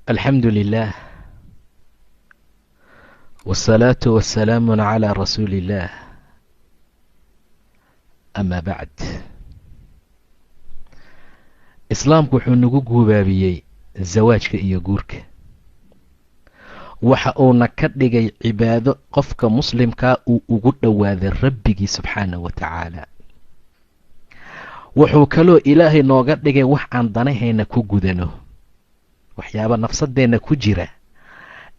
الحمد لله والصلاة والسلام على رسول الله أما بعد islaamku wuxuu nagu guubaabiyey zawaajka iyo guurka waxa uuna ka dhigay cibaado qofka muslimkaa uu ugu dhowaaday rabbigii subxaanahu wa tacaala wuxuu kaloo ilaahay nooga dhigay wax aan danahayna ku gudano waxyaaba nafsadeenna ku jira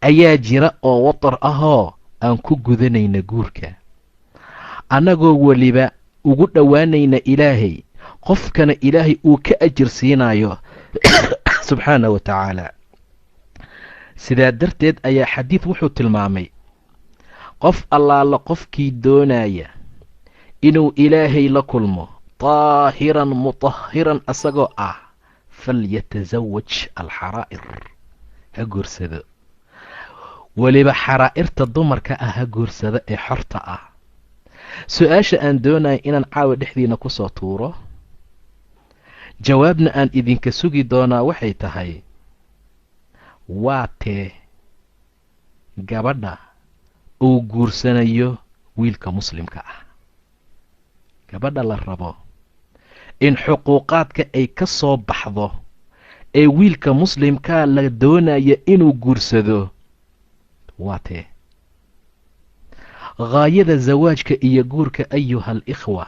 ayaa jira oo watar ahoo aan ku gudanayna guurka annagoo weliba ugu dhowaanayna ilaahay qofkana ilaahay uu ka ajir siinayo subxaanahu wa tacaala sidaa darteed ayaa xadiid wuxuu tilmaamay qof allaala qofkii doonaya inuu ilaahay la kulmo طaahiran mutahiran asagoo ah falyatasawaj alxaraa'ir ha guursado weliba xaraa'irta dumarka ah ha guursado ee xorta ah su-aasha aan doonaya inaan caawa dhexdiina ku soo tuuro jawaabna aan idinka sugi doonaa waxay tahay waa tee gabadha uu guursanayo wiilka muslimka ah gabadha la rabo in xuquuqaadka ay ka soo baxdo ee wiilka muslimkaa la doonaya inuu guursado waa tee ghaayada zawaajka iyo guurka ayuha alikhwa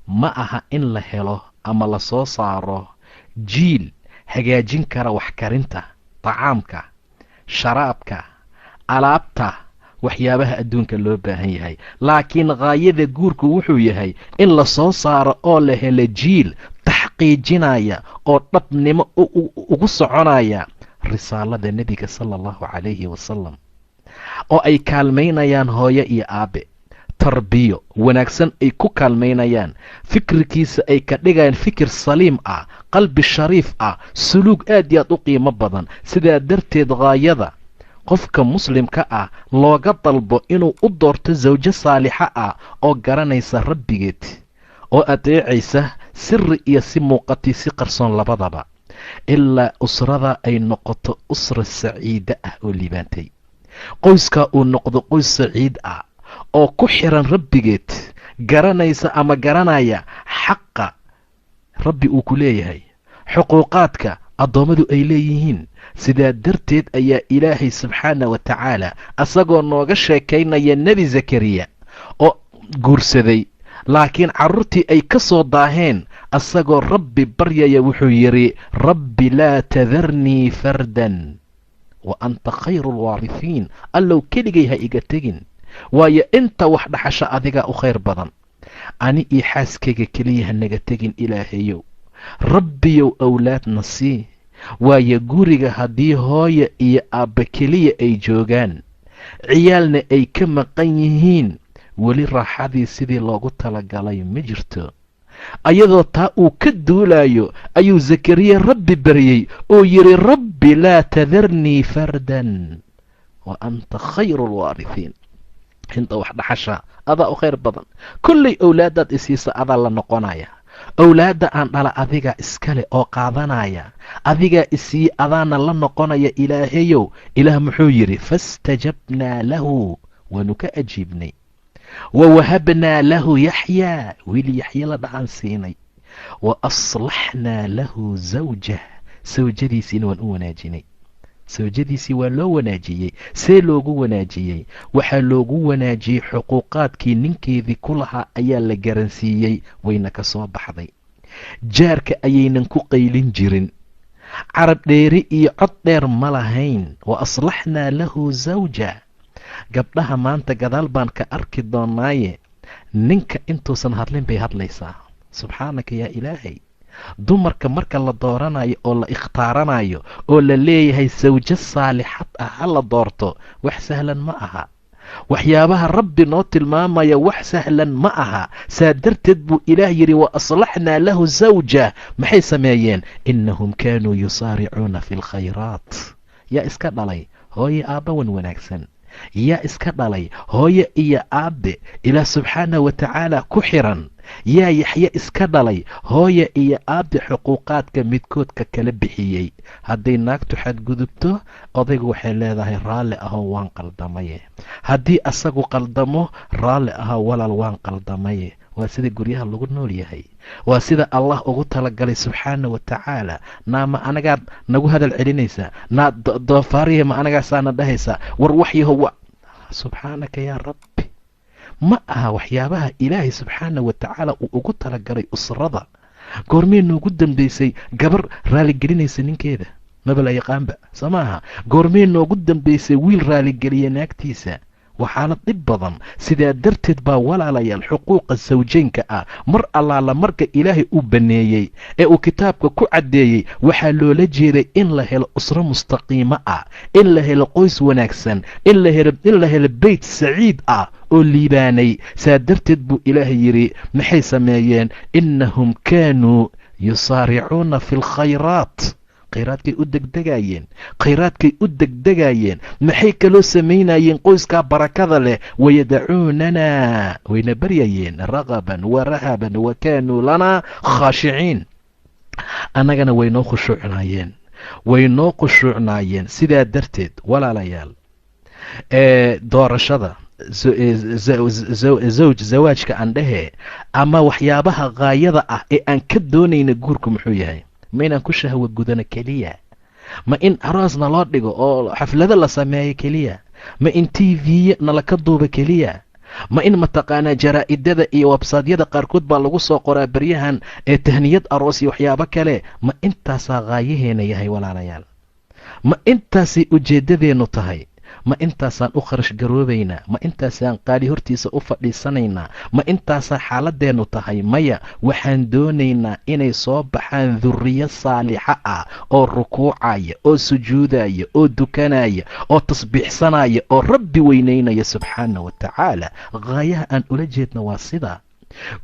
ma aha in la helo ama la soo saaro jiil hagaajin kara wax karinta tacaamka sharaabka alaabta waxyaabaha adduunka loo baahan yahay laakiin ghaayada guurku wuxuu yahay in la soo saaro oo la helo jiil taxqiijinaya oo dhabnimo ugu soconaya risaalada nebiga sala allahu calayhi wasalam oo ay kaalmaynayaan hooyo iyo aabe tarbiyo wanaagsan ay ku kaalmaynayaan fikirkiisa ay ka dhigayaan fikir saliim ah qalbi shariif ah suluug aad iyo aad u qiimo badan sidaa darteed ghaayada qofka muslimka ah looga dalbo inuu u doorto zawjo saalixa ah oo garanaysa rabbigeed oo adeecaysa siri iyo si muuqatay si qarsoon labadaba ilaa usrada ay noqoto usra saciida ah oo liibaantay qoyskaa uu noqdo qoys saciid ah oo ku xiran rabbigeed garanaysa ama garanaya xaqa rabbi uu ku leeyahay xuquuqaadka addoommadu ay leeyihiin sidaa darteed ayaa ilaahay subxaana wa tacaala asagoo nooga sheekaynaya nebi zakariya oo guursaday laakiin carruurtii ay ka soo daaheen asagoo rabbi baryaya wuxuu yidhi rabbi laa tadarnii fardan wa anta khayru alwaarihiin allow keligay ha iga tegin waayo inta wax dhaxasho adigaa u khayr badan ani io xaaskayga keliya ha naga tegin ilaahayow rabbiyow awlaadna sii waayo guriga haddii hooya iyo aabba keliya ay joogaan ciyaalna ay ka maqan yihiin weli raaxadii sidii loogu talagalay ma jirto ayadoo taa uu ka duulayo ayuu zakariya rabbi baryey oo yidhi rabbi laa tadarnii fardan wa anta khayru alwaarihiin inta wax dhaxasha adaa u khayr badan kollay owlaadaad isiisa adaa la noqonaya owlaadda aan dhala adigaa iskale oo qaadanaya adigaa isii adaana la noqonaya ilaahayow ilaah muxuu yidhi faistajabnaa lahu waanu ka ajiibnay wawahabnaa lahu yaxyaa wiil yaxya la dhacan siinay wa aslaxnaa lahu zawjah sawjadiisiina waan u wanaajinay sawjadiisii waa loo wanaajiyey see loogu wanaajiyey waxaa loogu wanaajiyey xuquuqaadkii ninkeedii ku lahaa ayaa la garansiiyey wayna ka soo baxday jaarka ayaynan ku qaylin jirin carab dheeri iyo cod dheer ma lahayn wa aslaxnaa lahu zawja gabdhaha maanta gadaal baan ka arki doonaaye ninka intuusan hadlin bay hadlaysaa subxaanaka yaa ilaahay dumarka marka la dooranayo oo la ikhtaaranayo oo la leeyahay sawjo saalixad ah ha la doorto wax sahlan ma aha waxyaabaha rabbi noo tilmaamaya wax sahlan ma aha saa darteed buu ilaah yidhi wa aslaxnaa lahu zawja maxay sameeyeen innahum kaanuu yusaaricuuna fi lkhayraat yaa iska dhalay hooye aabba wan wanaagsan yaa iska dhalay hooye iyo aabbe ilaah subxaanah wa tacaala ku xiran yaa yaxye iska dhalay hooya iyo aabbi xuquuqaadka midkoodka kala bixiyey. hadday naagtu xadgudubto odaygu waxay leedahay raalli ahoo waan qaldamaye. haddii asagu qaldamo raalli ahoo walaal waan qaldamaye. waa sida guryaha lagu nool yahay, waa sida allah ugu talagalay subxaana wa tacaala. naama anagaad nagu hadal celinaysaa, naa doofaariya ma anagaasaana dhahaysaa, war waxyaho subxaanaka yaa rabbi. ma aha waxyaabaha ilaahay subxaana wa tacaala uu ugu talagalay usrada. goormee noogu dambaysay gabar raaligelinaysa ninkeeda? maba la yaqaanba, soo maaha. goormee noogu dambaysay wiil raaligeliya naagtiisa? waa xaalad dhib badan. sidaa darteed baa walaalayaal xuquuqa sawjaynka ah mar allaala marka ilaahay uu baneeyey ee uu kitaabka ku caddeeyey waxaa loola jeeday in la helo usro mustaqiimo ah, in la helo qoys wanaagsan, in la helo beyt saciid ah oo liibaanay. saa darteed buu ilaahay yidhi maxay sameeyeen? innahum kaanuu yusaaricuuna fi lkhayraat. khayraadkay u degdegayeen. maxay kaloo samaynayeen? qoyskaa barakada leh. wayadacuunanaa, wayna baryayeen ragaban wa rahaban wa kaanuu lanaa khaashiciin. annagana waynoo khushuucnaayeen. sidaa darteed walaalayaal, doorashada zawaajka aan dhehee ama waxyaabaha gaayada ah ee aan ka doonayna guurku muxuu yahay? ma inaan ku shahwa gudano keliya? ma in aroosna loo dhigo oo xaflado la sameeyo keliya? ma in tv nalaka duuba keliya? ma in mataqaanaa jaraa'idada iyo websaadyada qaarkood baa lagu soo qoraa baryahan ee tahniyad aroos iyo waxyaabo kale? ma intaasaa gaayaheena yahay walaalayaal? ma intaasay ujeeddadeennu tahay? ma intaasaan u kharash garoobaynaa? ma intaasaan qaali hortiisa u fadhiisanaynaa? ma intaasaa xaaladeennu tahay? maya, waxaan doonaynaa inay soo baxaan duriyo saalixa ah oo rukuucaya, oo sujuudaya, oo dukanaya, oo tasbiixsanaya, oo rabbi weynaynaya subxaana wa tacaala. gaayaha aan ula jeedna waa sidaa.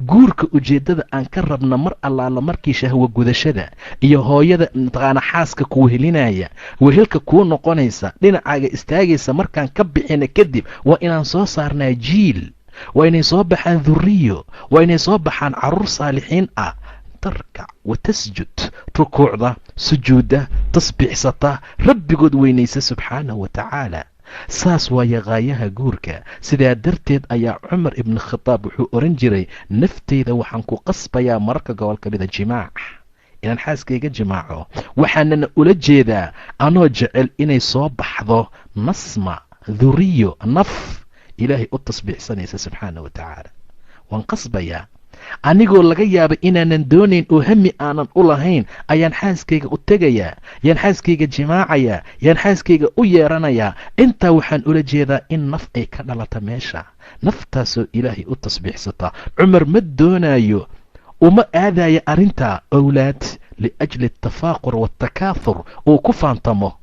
guurka ujeeddada aan ka rabna mar allaala markii shahwo gudashada iyo hooyada mataqaana xaaska kuu helinaya, wehelka kuu noqonaysa, dhinacaaga istaagaysa markaan ka bixina kadib waa inaan soo saarnaa jiil, waa inay soo baxaan duriyo, waa inay soo baxaan caruur saalixiin ah. tarkac wa tasjud, rukuucda, sujuudda, tasbiixsata, rabbigood weynaysa subxaanahu wa tacaala. saas waaye gaayaha guurka. sidaa darteed ayaa cumar ibni khitaab wuxuu oran jiray, nafteyda waxaan ku qasbayaa mararka gobol ka mida jimaac, inaan xaaskayga jimaaco. waxaanana ula jeedaa anoo jecel inay soo baxdo nasma, duriyo, naf ilaahay u tasbiixsanaysa subxaana wa tacaala. waan qasbayaa anigoo laga yaaba inaanan doonayn oo hami aanan u lahayn ayaan xaaskayga u tegayaa, yaan xaaskayga jimaacayaa, yaan xaaskayga u yeeranayaa. intaa waxaan ula jeedaa in naf ay ka dhalata meesha, naftaasoo ilaahay u tasbiixsata. cumar ma doonayo, uma aadaya arrintaa owlaad liajli atafaaqur waatakaathur uu ku faantamo,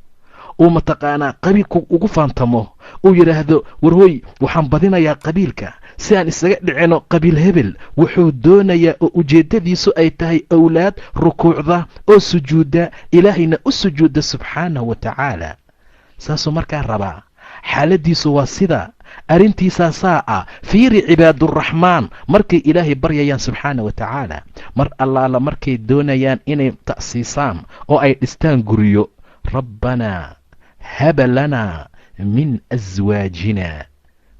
uu mataqaanaa qabiilku ugu faantamo, uu yidhaahdo warhoy waxaan badinayaa qabiilka si aan isaga dhicino qabiil hebel. wuxuu doonayaa oo ujeeddadiisu ay tahay owlaad rukuucda oo sujuudda, ilaahayna u sujuudda subxaanahu wa tacaala. saasuu markaa rabaa. xaaladiisu waa sida, arrintiisaa saa ah. fiiri cibaaduraxmaan markay ilaahay baryayaan subxaana wa tacaala, mar allaala markay doonayaan inay ta'siisaan oo ay dhistaan guryo, rabbanaa haba lanaa min aswaajina.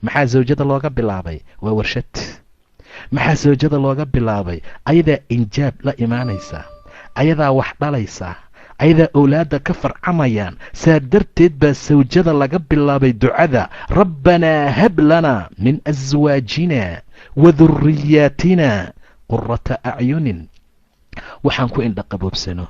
maxaa zawjada looga bilaabay? waa warshad. maxaa zawjada looga bilaabay? ayadaa injaab la imaanaysa, ayadaa wax dhalaysa, ayadaa owlaadda ka farcamayaan. saa darteed baa sawjada laga bilaabay ducada, rabbanaa hab lanaa min aswaajina wa duriyaatina qurata acyunin. waxaan ku indhaqaboobsano,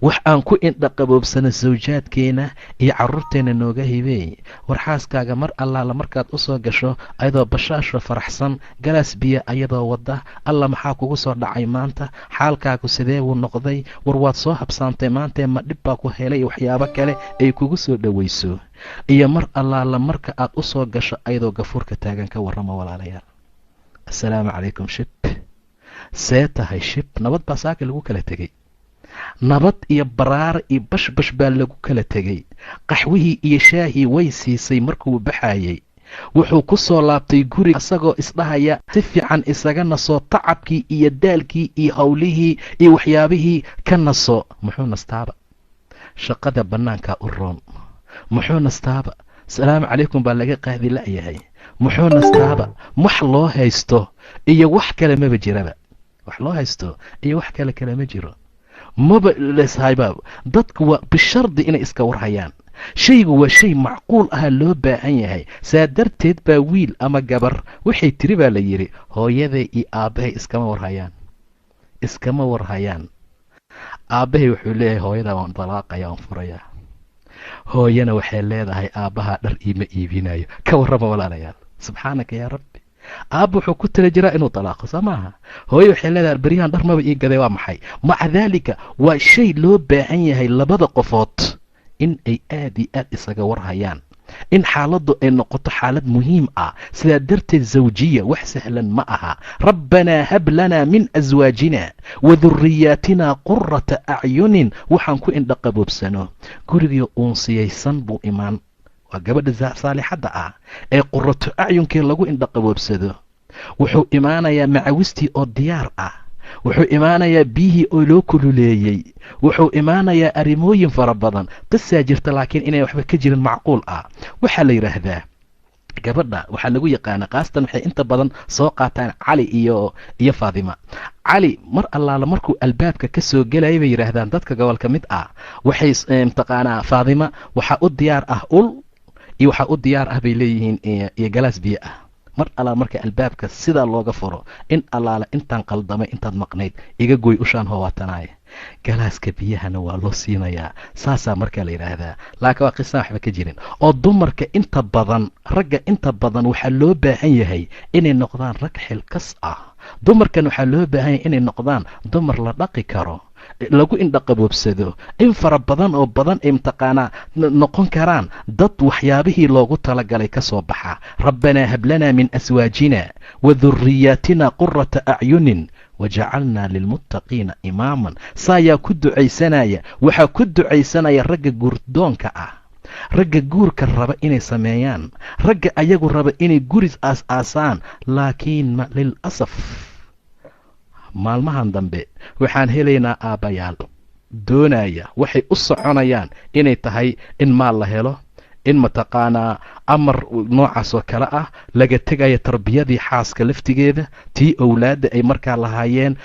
wax aan ku indhaqaboobsano sawjaadkeena iyo carruurteenna nooga hibeey. war xaaskaaga mar allaala markaad u soo gasho ayadoo bashaasho faraxsan, galaas biyo ayadoo wadda, alla maxaa kugu soo dhacay maanta, xaalkaagu sidee buu noqday, war waad soo habsaantay maantee ma dhib baa ku helay, waxyaabo kale ay kugu soo dhowayso. iyo mar allaala marka aad u soo gasho ayadoo gafuurka taagan. ka warrama walaalayaal. assalaamu calaykum shib, see tahay shib? nabad baa saaka lagu kala tegey, nabad iyo baraar iyo bashbash baa lagu kala tegey. qaxwihii iyo shaahii way siisay markuu baxayey, wuxuu ku soo laabtay guriga isagoo isdhahaya si fiican isaga naso tacabkii iyo daalkii iyo howlihii iyo waxyaabihii ka naso. muxuu nastaaba? shaqada bannaankaa u roon. muxuu nastaaba? salaamu calaykum baa laga qaadi la'yahay. muxuu nastaaba? wax loo haysto iyo wax kale maba jiraba. wax loo haysto iyo wax kale ma jiro. maba leshayba. dadku waa bishardi inay iska warhayaan. shaygu waa shay macquul aha loo baahan yahay. saa darteed baa wiil ama gabar waxay tiri baa la yidhi hooyaday iyo aabbahay iskama warhayaan. aabbahay wuxuu leeyahay hooyadaa waan dalaaqaya, waan furayaa. hooyana waxay leedahay aabbahaa dhar iima iibinayo. ka warrama walaalayaal. subxaanaka yaa rabbi. aabba wuxuu ku tala jiraa inuu dalaaqo soo maaha. hooye waxay leedahay baryahan dhar maba ii gaday, waa maxay? maca daalika waa shay loo baahan yahay labada qofood in ay aad iyo aad isaga warhayaan, in xaaladdu ay noqoto xaalad muhiim ah. sidaa darteed zawjiya wax sahlan ma aha. rabbanaa hab lanaa min aswaajina waduriyaatina qurata acyunin. waxaan ku indhaqaboobsano gurigii uunsiyaysan buu imaan. waa gabadha saalixadda ah ee qurato acyunkii lagu indhaqaboobsado. wuxuu imaanayaa macawistii oo diyaar ah. wuxuu imaanayaa biyihii oo loo kululeeyey. wuxuu imaanayaa arrimooyin fara badan. qisaa jirta laakiin inay waxba ka jirin macquul ah. waxaa la yidhaahdaa gabadha waxaa lagu yaqaana khaasatan waxay inta badan soo qaataan cali iyo faadima. cali mar allaala markuu albaabka ka soo gelayay bay yidhaahdaan dadka gobolka mid ah. waxay mataqaanaa faadima waxaa u diyaar ah ul iyo waxaa u diyaar ah bay leeyihiin iyo galaas biyo ah. mar allaala marka albaabka sidaa looga furo in allaala intaan qaldamay intaad maqnayd iga goy ushaan hoowaatanaaya. galaaska biyahana waa loo siinayaa. saasaa markaa la yidhaahdaa. laakiin waa qisaan waxba ka jirin. oo dumarka inta badan ragga inta badan waxaa loo baahan yahay inay noqdaan rag xilkas ah. dumarkan waxaa loo baahan yahay inay noqdaan dumar la dhaqi karo, lagu indhaqaboobsado. in fara badan oo badan ay mataqaanaa noqon karaan dad waxyaabihii loogu talagalay ka soo baxa. rabbanaa hablanaa min aswaajina waduriyaatina qurata acyunin wajacalnaa lilmuttaqiina imaaman. saayaa ku ducaysanaya. waxaa ku ducaysanaya ragga guurdoonka ah, ragga guurka raba inay sameeyaan, ragga ayagu raba inay guris aas-aasaan. laakiin lilasaf maalmahan dambe waxaan helaynaa aabbayaal doonaya waxay u soconayaan inay tahay in maal la helo, in mataqaanaa amar noocaas oo kale ah laga tegaya tarbiyadii xaaska laftigeeda, tii owlaadda ay markaa lahaayeen.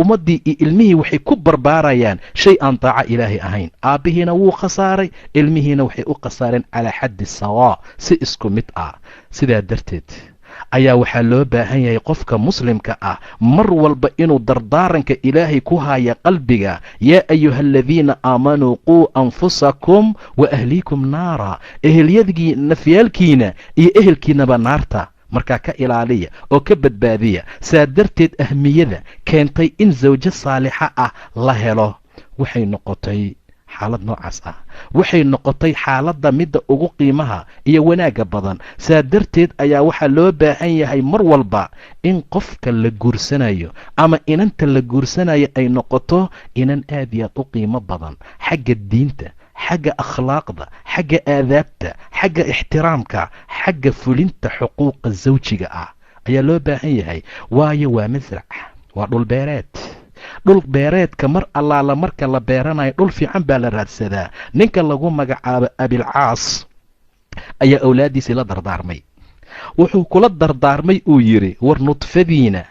ummaddii iyo ilmihii waxay ku barbaarayaan shay aan daaco ilaahay ahayn. aabbihiina wuu khasaaray, ilmihiina waxay u khasaareen calaa xaddi sawaa, si isku mid ah. sidaa darteed ayaa waxaa loo baahan yahay qofka muslimka ah mar walba inuu dardaaranka ilaahay ku haya qalbiga. yaa ayuha aladiina aamanuu quu anfusakum wa ahliikum naara. ehelyadigii nafyaalkiina iyo ehelkiinaba naarta markaa ka ilaaliya oo ka badbaadiya. saa darteed ahmiyada keentay in zawjo saalixa ah la helo waxay noqotay xaalad noocaas ah. waxay noqotay xaaladda midda ugu qiimaha iyo wanaagga badan. saa darteed ayaa waxaa loo baahan yahay mar walba in qofka la guursanayo ama inanta la guursanayo ay noqoto inan aad iyo aad u qiimo badan xagga diinta, xagga akhlaaqda, xagga aadaabta, xagga ixtiraamka, xagga fulinta xuquuqa zawjiga ah ayaa loo baahan yahay. waayo waa masrac, waa dhulbeereed. dhul beereedka mar allaala marka la beeranayo dhul fiican baa la raadsadaa. ninka lagu magacaabo abilcaas ayaa awlaaddiisii la dardaarmay. wuxuu kula dardaarmay uu yidhi war nudfadiina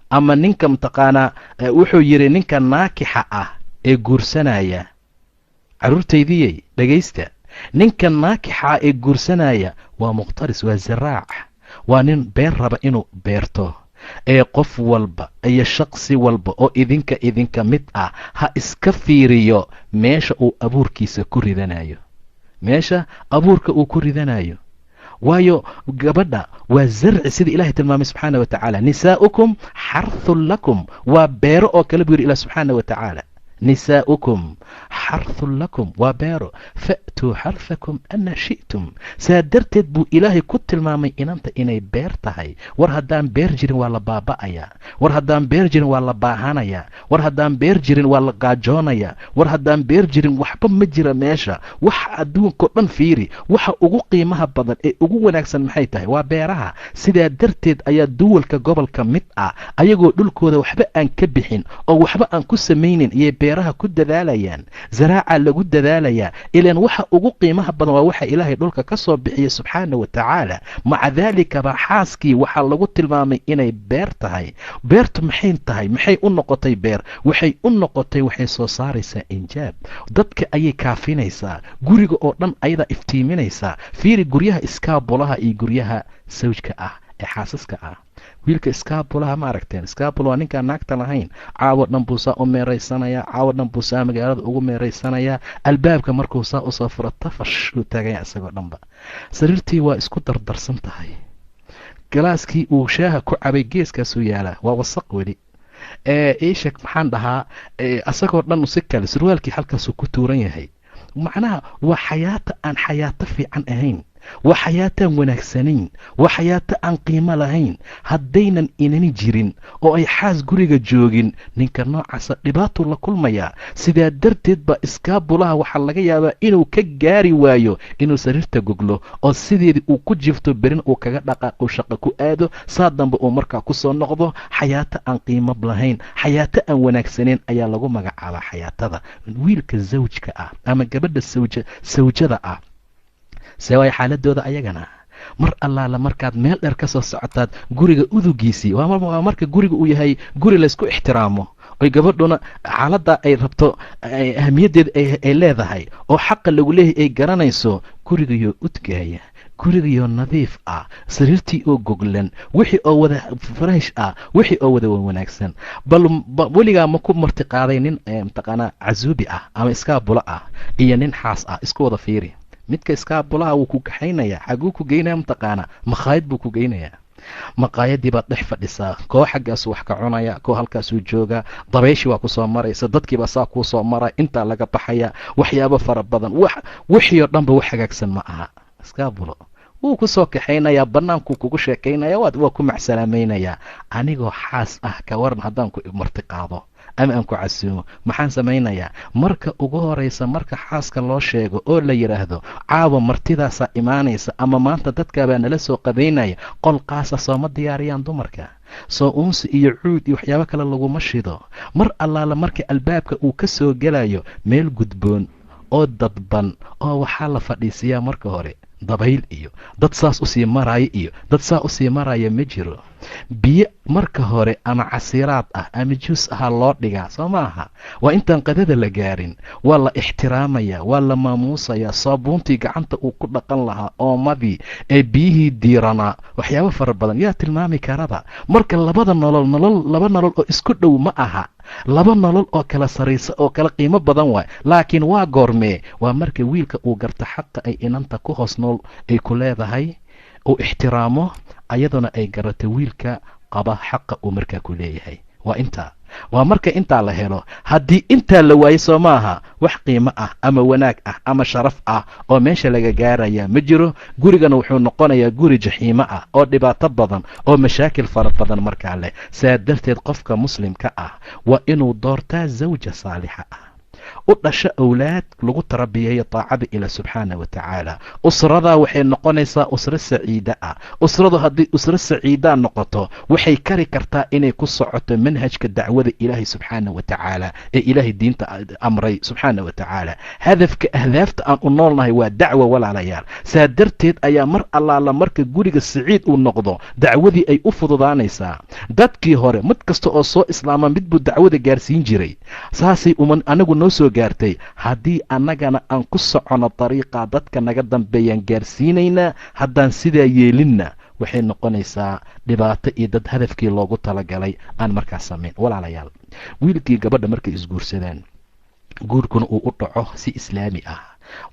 ama ninka mataqaanaa wuxuu yidhi ninka naakixa ah ee guursanaya, carruurtaydiyey dhegaysta, ninka naakixa ah ee guursanaya waa muqtaris, waa zaraac, waa nin beer raba inuu beerto. ee qof walba iyo shaqsi walba oo idinka mid ah ha iska fiiriyo meesha uu abuurkiisa ku ridanayo, meesha abuurka uu ku ridanayo. waayo gabadha waa zarci sida ilaahay tilmaamay subxaana wa tacaala. nisaa'ukum xarthun lakum, waa beero oo kale buu yidhi ilah subxaana wa tacaala. nisaa'ukum xarthun lakum waa beero. fa'tuu وأتوا حرثكم أن شئتم سادرتد بو إلهي كنت المامي إن أنت إني بيرتهي ورهدان بيرجرين ولا بابايا ورهدان بيرجرين ولا باهانيا ورهدان بيرجرين ولا قاجونيا ورهدان بيرجرين وحبا مجرى ماشا وح أدون كورن فيري وح أغو قيمها بدن أغو وناكسن محيطهي وبيرها سادرتد أيا دولك قبل كمتأ أيقو دولكودا وحبا أن كبحين أو وحبا أن كسمينين إيا بيرها كد ذاليان زراعة لقد ذاليا إلان وحا أغو قيمها بدن ووحا إلهي دولك كسو بحي سبحانه وتعالى مع ذلك بحاسكي وحا لغو تلمامي إني بيرتهي بيرت محين تهي محي أنقطي بير وحي أنقطي وحي سوصاريسا إنجاب dadka ayay kaafinaysaa guriga oo dhan ayada iftiiminaysaa fiiri guryaha iskaabulaha iyo guryaha sawjka ah ee xaasaska ah wiilka iskaabulaha ma aragteen iskaabul waa ninkaan naagta lahayn caawo dhan buu saa u meeraysanayaa caawo dhan buu saa magaalada ugu meeraysanayaa albaabka markuu saa usoo furo tafash uu taagaya isagoo dhanba sariirtii waa isku dardarsan tahay galaaskii uu shaaha ku cabay geeskaasuu yaalaa waa wasaq weli iishak maxaan dhahaa asagoo dhan si kale surwaalkii halkaasuu ku tuuran yahay macnaha waa xayaata aan xayaato fiican ahayn waa xayaataan wanaagsanayn waa xayaato aan qiimo lahayn haddaynan inani jirin oo ay xaas guriga joogin ninka noocaasa dhibaatuu la kulmayaa sidaa darteed baa iskaabulaha waxaa laga yaabaa inuu ka gaari waayo inuu sariirta goglo oo sideedii uu ku jifto berin uu kaga dhaqaaqo shaqo ku aado saa dambe uu markaa ku soo noqdo xayaato aan qiimo lahayn xayaato aan wanaagsanayn ayaa lagu magacaabaa xayaatada wiilka zawjka ah ama gabadha sawjada ah see waay xaaladooda ayagana mar allaala markaad meel dheer ka soo socotaad guriga udugiisii waa marka guriga uu yahay guri laysku ixtiraamo oy gabadhuna xaaladda ay rabto ahamiyaddeeda ay leedahay oo xaqa lagu leeyahay ay garanayso gurigayoo udgaaya gurigayoo nadiif ah sariirtii oo goglan wixii oo wada fresh ah wixii oo wada wanaagsan bal weligaa ma ku martiqaaday nin mataqaanaa casuubi ah ama iskaabula ah iyo nin xaas ah isku wada fiiri midka iskaabulaha wuu ku kaxaynayaa xaguu ku geynaya mataqaana makhaayad buu ku geynayaa maqaayadii baad dhex fadhisaa koo xaggaasuu wax ka cunaya koo halkaasuu jooga dabayshii waa kusoo maraysa dadkiiba saa kuu soo mara intaa laga baxaya waxyaabo fara badan wixii oo dhanba wax hagaagsan ma aha iskaabulo wuu ku soo kaxaynayaa bannaankuu kugu sheekaynaya waa ku macsalaamaynayaa anigoo xaas ah ka waran haddaan ku martiqaado ama aan ku casuumo maxaan samaynayaa marka ugu horaysa marka xaaska loo sheego oo la yidhaahdo caawa martidaasaa imaanaysa ama maanta dadkaabaa nala soo qadaynaya qol qaasa sooma diyaariyaan dumarka soo uunsi iyo cuud iyo waxyaabo kale laguma shido mar allaala marka albaabka uu ka soo gelayo meel gudboon oo dadban oo waxaa la fadhiisiyaa marka hore dabayl iyo dad saas usii maraayo iyo dad saa usii maraya ma jiro biyo marka hore ama casiiraad ah ama juus ahaa loo dhigaa soo maaha waa intaan qadada la gaarin waa la ixtiraamayaa waa la maamuusayaa saabuuntii gacanta uu ku dhaqan lahaa oomadii ee biyihii diiranaa waxyaabo fara badan yaa tilmaami karaba marka laba nolol oo isku dhow ma aha laba nolol oo kala saraysa oo kala qiimo badan waay laakiin waa goormee waa marka wiilka uu garto xaqa ay inanta ku hoos nool ay ku leedahay uu ixtiraamo ayaduna ay garato wiilka qaba xaqa uu markaa ku leeyahay waa intaa waa marka intaa la helo haddii intaa la waayo soo maaha wax qiimo ah ama wanaag ah ama sharaf ah oo meesha laga gaaraya ma jiro gurigana wuxuu noqonayaa guri jaxiimo ah oo dhibaato badan oo mashaakil fara badan markaa leh saa darteed qofka muslimka ah waa inuu doortaa zawja saalixa ah u dhasho awlaad lagu tarabiyeeyo taacada ila subxaana wa tacaala usradaa waxay noqonaysaa usro saciida ah usradu haddii usro saciidaa noqoto waxay kari kartaa inay ku socoto manhajka dacwada ilaahay subxaana wa tacaala ee ilaahay diinta amray subxaana wa tacaala hadafka ahdaafta aan u noolnahay waa dacwo walaalayaal saa darteed ayaa mar allaala marka guriga saciid uu noqdo dacwadii ay u fududaanaysaa dadkii hore mid kasta oo soo islaama mid buu dacwada gaarsiin jiray saasay anagu noo soo gaartay haddii annagana aan ku socono dariiqa dadka naga dambeeyaan gaarsiinaynaa haddaan sidaa yeelinna waxay noqonaysaa dhibaato iyo dad hadafkii loogu talagalay aan markaas samayn walaalayaal wiilkii gabadha markay isguursadaan guurkuna uu u dhaco si islaami ah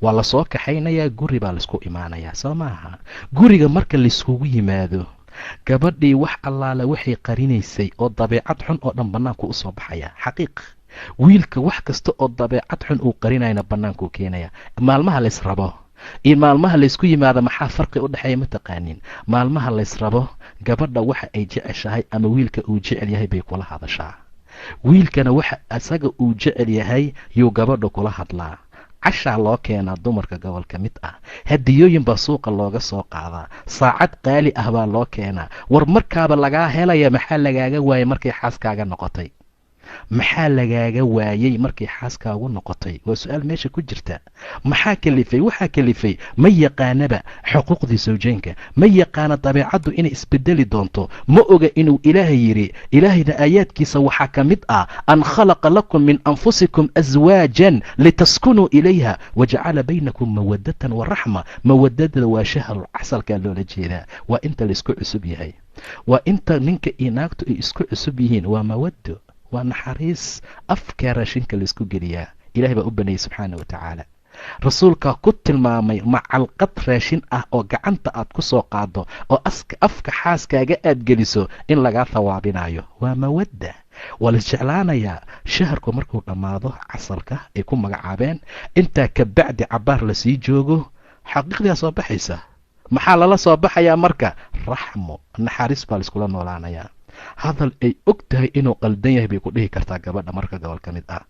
waa lasoo kaxaynayaa guri baa laisku imaanayaa soo maaha guriga marka layskugu yimaado gabadhii wax allaala waxay qarinaysay oo dabeecad xun oo dhan bannaanku u soo baxaya xaqiiq wiilka wax kasta oo dabeecad xun uu qarinayna bannaankuu keenaya. maalmaha lays rabo iyo maalmaha laysku yimaado maxaa farqi u dhexeeya ma taqaanin. maalmaha lays rabo gabadha waxa ay jeceshahay ama wiilka uu jecel yahay bay kula hadashaa. wiilkana waxa asaga uu jecel yahay yuu gabadha kula hadlaa. cashaa loo keenaa dumarka gobol ka mid ah, hadiyooyin baa suuqa looga soo qaadaa, saacad qaali ah baa loo keenaa. war markaaba lagaa helaya maxaa lagaaga waayey markay xaaskaaga noqotay? maxaa lagaaga waayey markay xaaskaagu noqotay? waa su-aal meesha ku jirta. maxaa kalifay? waxaa kalifay ma yaqaanaba xuquuqdii sawjeenka, ma yaqaana dabeecaddu inay isbedeli doonto, ma oga inuu ilaahay yidhi. ilaahayna aayaadkiisa waxaa ka mid ah an khalaqa lakum min anfusikum aswaajan litaskunuu ilayha wajacala baynakum mawadatan waraxma. mawadada waa shahrul casalkaa loola jeedaa, waa inta laisku cusub yahay, waa inta ninka iyo naagtu ay isku cusub yihiin. waa mawado, waa naxariis. afkaa raashinka laysku geliyaa. ilahay baa u baneeyey subxaana wa tacaala. rasuulkaa ku tilmaamay macalqad raashin ah oo gacanta aad ku soo qaado oo afka xaaskaaga aad geliso in lagaa thawaabinayo. waa mawadda. waa laisjeclaanayaa. shaharku markuu dhammaado casalka ay ku magacaabeen, intaa ka bacdi cabaar lasii joogo, xaqiiqdaa soo baxaysa. maxaa lala soo baxayaa marka? raxmo, naxariis baa laiskula noolaanayaa. hadal ay og tahay inuu qaldan yahay bay ku dhihi kartaa gabadha marka gobol ka mid ah.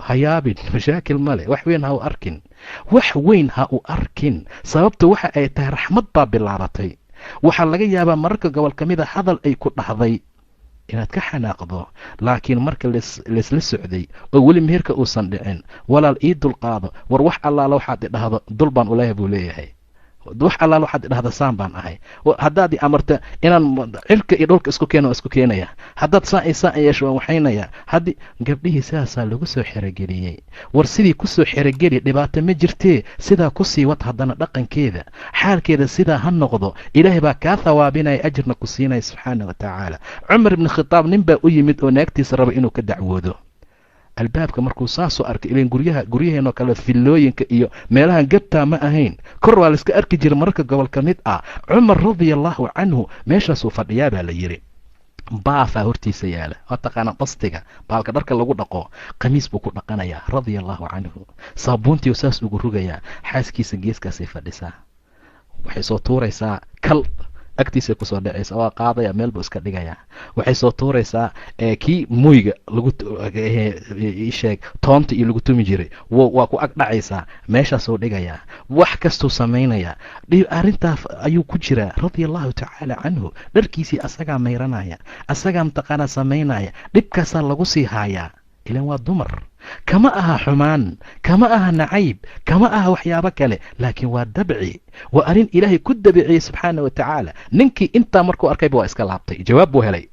ha yaabin, mashaakil male, wax weyn ha u arkin, wax weyn ha u arkin. sababta waxa ay tahay raxmad baa bilaabatay. waxaa laga yaabaa mararka gobol ka mid a hadal ay ku dhahday inaad ka xanaaqdo, laakiin marka laysla socday oo weli meherka uusan dhicin, walaal ii dulqaado, war wax allaala waxaad idhahdo dul baan uleeyahay buu leeyahay. wax allaal waxaad idhahda saan baan ahay. haddaad i amarta inaan cirka iyo dhulka isku keeno, waa isku keenaya. haddaad saan yeesho waan waxaynaya. haddii gabdhihii sidaasaa lagu soo xerogeliyey. war sidii kusoo xerogeli dhibaato ma jirtee, sidaa kusii wad haddana dhaqankeeda, xaalkeeda sidaa ha noqdo. ilaahay baa kaa thawaabinaya, ajirna ku siinaya subxaana wa tacaala. cumar ibni khitaab nin baa u yimid oo naagtiisa raba inuu ka dacwoodo. albaabka markuu saasoo arkay, ilan guryaheenoo kale fillooyinka iyo meelahan gabtaa ma ahayn, kor waa layska arki jira mararka gobol ka mid ah. cumar radiallahu canhu meeshaasuu fadhiyaa baa la yidhi. baafaa hortiisa yaala, waa taqaanaa dastiga baalka dharka lagu dhaqo, qamiis buu ku dhaqanayaa radiallahu canhu. saabuuntiioo saas ugu rugayaa. xaaskiisa geeskaasay fadhisaa, waxay soo tuuraysaa kal agtiisay kusoo dhacaysa, waa qaadaya, meel buu iska dhigayaa. waxay soo tuuraysaa kii muyga sheeg toonta iyo lagu tumi jiray, waa ku ag dhacaysaa, meeshaasuu dhigayaa. wax kastuu samaynayaa. arrintaa ayuu ku jiraa radiallahu tacaala canhu. dharkiisii asagaa mayranaya, asagaa mataqaanaa samaynaya. dhibkaasaa lagu sii haayaa. ilan waa dumar. kama aha xumaan, kama aha nacayb, kama aha waxyaabo kale, laakiin waa dabci. waa arrin ilaahay ku dabiciyey subxaana wa tacaala. ninkii intaa markuu arkayba waa iska laabtay, jawaab buu helay.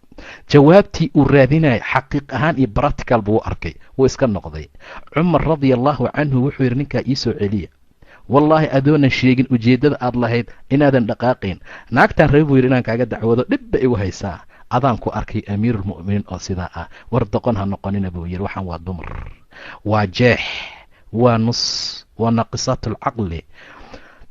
jawaabtii uu raadinayay xaqiiq ahaan iyo baratical buu u arkay, wuu iska noqday. cumar radiallahu canhu wuxuu yidhi ninkaa ii soo celiya, wallaahi adoonan sheegin ujeeddada aad lahayd inaadan dhaqaaqayn. naagtaan rabi buu yidhi inaan kaaga dacwoodo, dhib ba igu haysaa. adaan ku arkay amiiruulmu'miniin oo sidaa ah. war doqon ha noqonina buu yidhi, waxaan waa dumar, waa jeex, waa nus, waa naaqisaatulcaqli.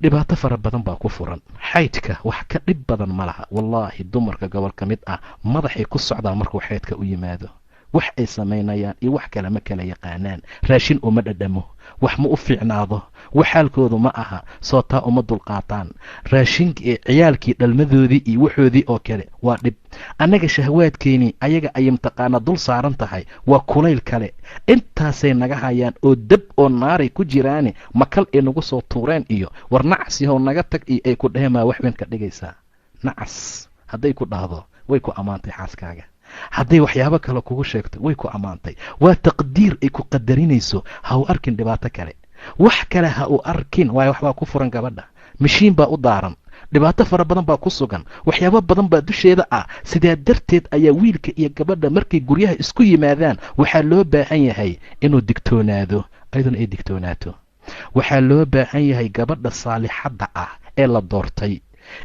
dhibaato fara badan baa ku furan. xaydka wax ka dhib badan ma laha. wallaahi dumarka gobol ka mid ah madaxay ku socdaan markuu xaydka u yimaado. wax ay samaynayaan iyo wax kale ma kala yaqaanaan. raashin uma dhadhamo, wax ma u fiicnaado, wax xaalkoodu ma aha, soo taa uma dulqaataan. raashinka ee ciyaalkii dhalmadoodii iyo waxoodii oo kale waa dhib. annaga shahwaadkeenii ayaga ayay mataqaanaa dul saaran tahay, waa kulayl kale. intaasay naga hayaan oo dab oo naaray ku jiraani, makal ay nagu soo tuureen iyo war nacas yahow naga tag iyo ay ku dhaheen maa wax weyn ka dhigaysaa. nacas hadday ku dhahdo way ku ammaantay xaaskaaga. hadday waxyaabo kale kugu sheegto way ku ammaantay. waa taqdiir ay ku qadarinayso. ha u arkin dhibaato kale, wax kale ha u arkin. waayo waxbaa ku furan gabadha, mashiin baa u daaran, dhibaato fara badan baa ku sugan, waxyaabo badan baa dusheeda ah. sidaa darteed ayaa wiilka iyo gabadha markay guryaha isku yimaadaan waxaa loo baahan yahay inuu digtoonaado, ayaduna ay digtoonaato. waxaa loo baahan yahay gabadha saalixadda ah ee la doortay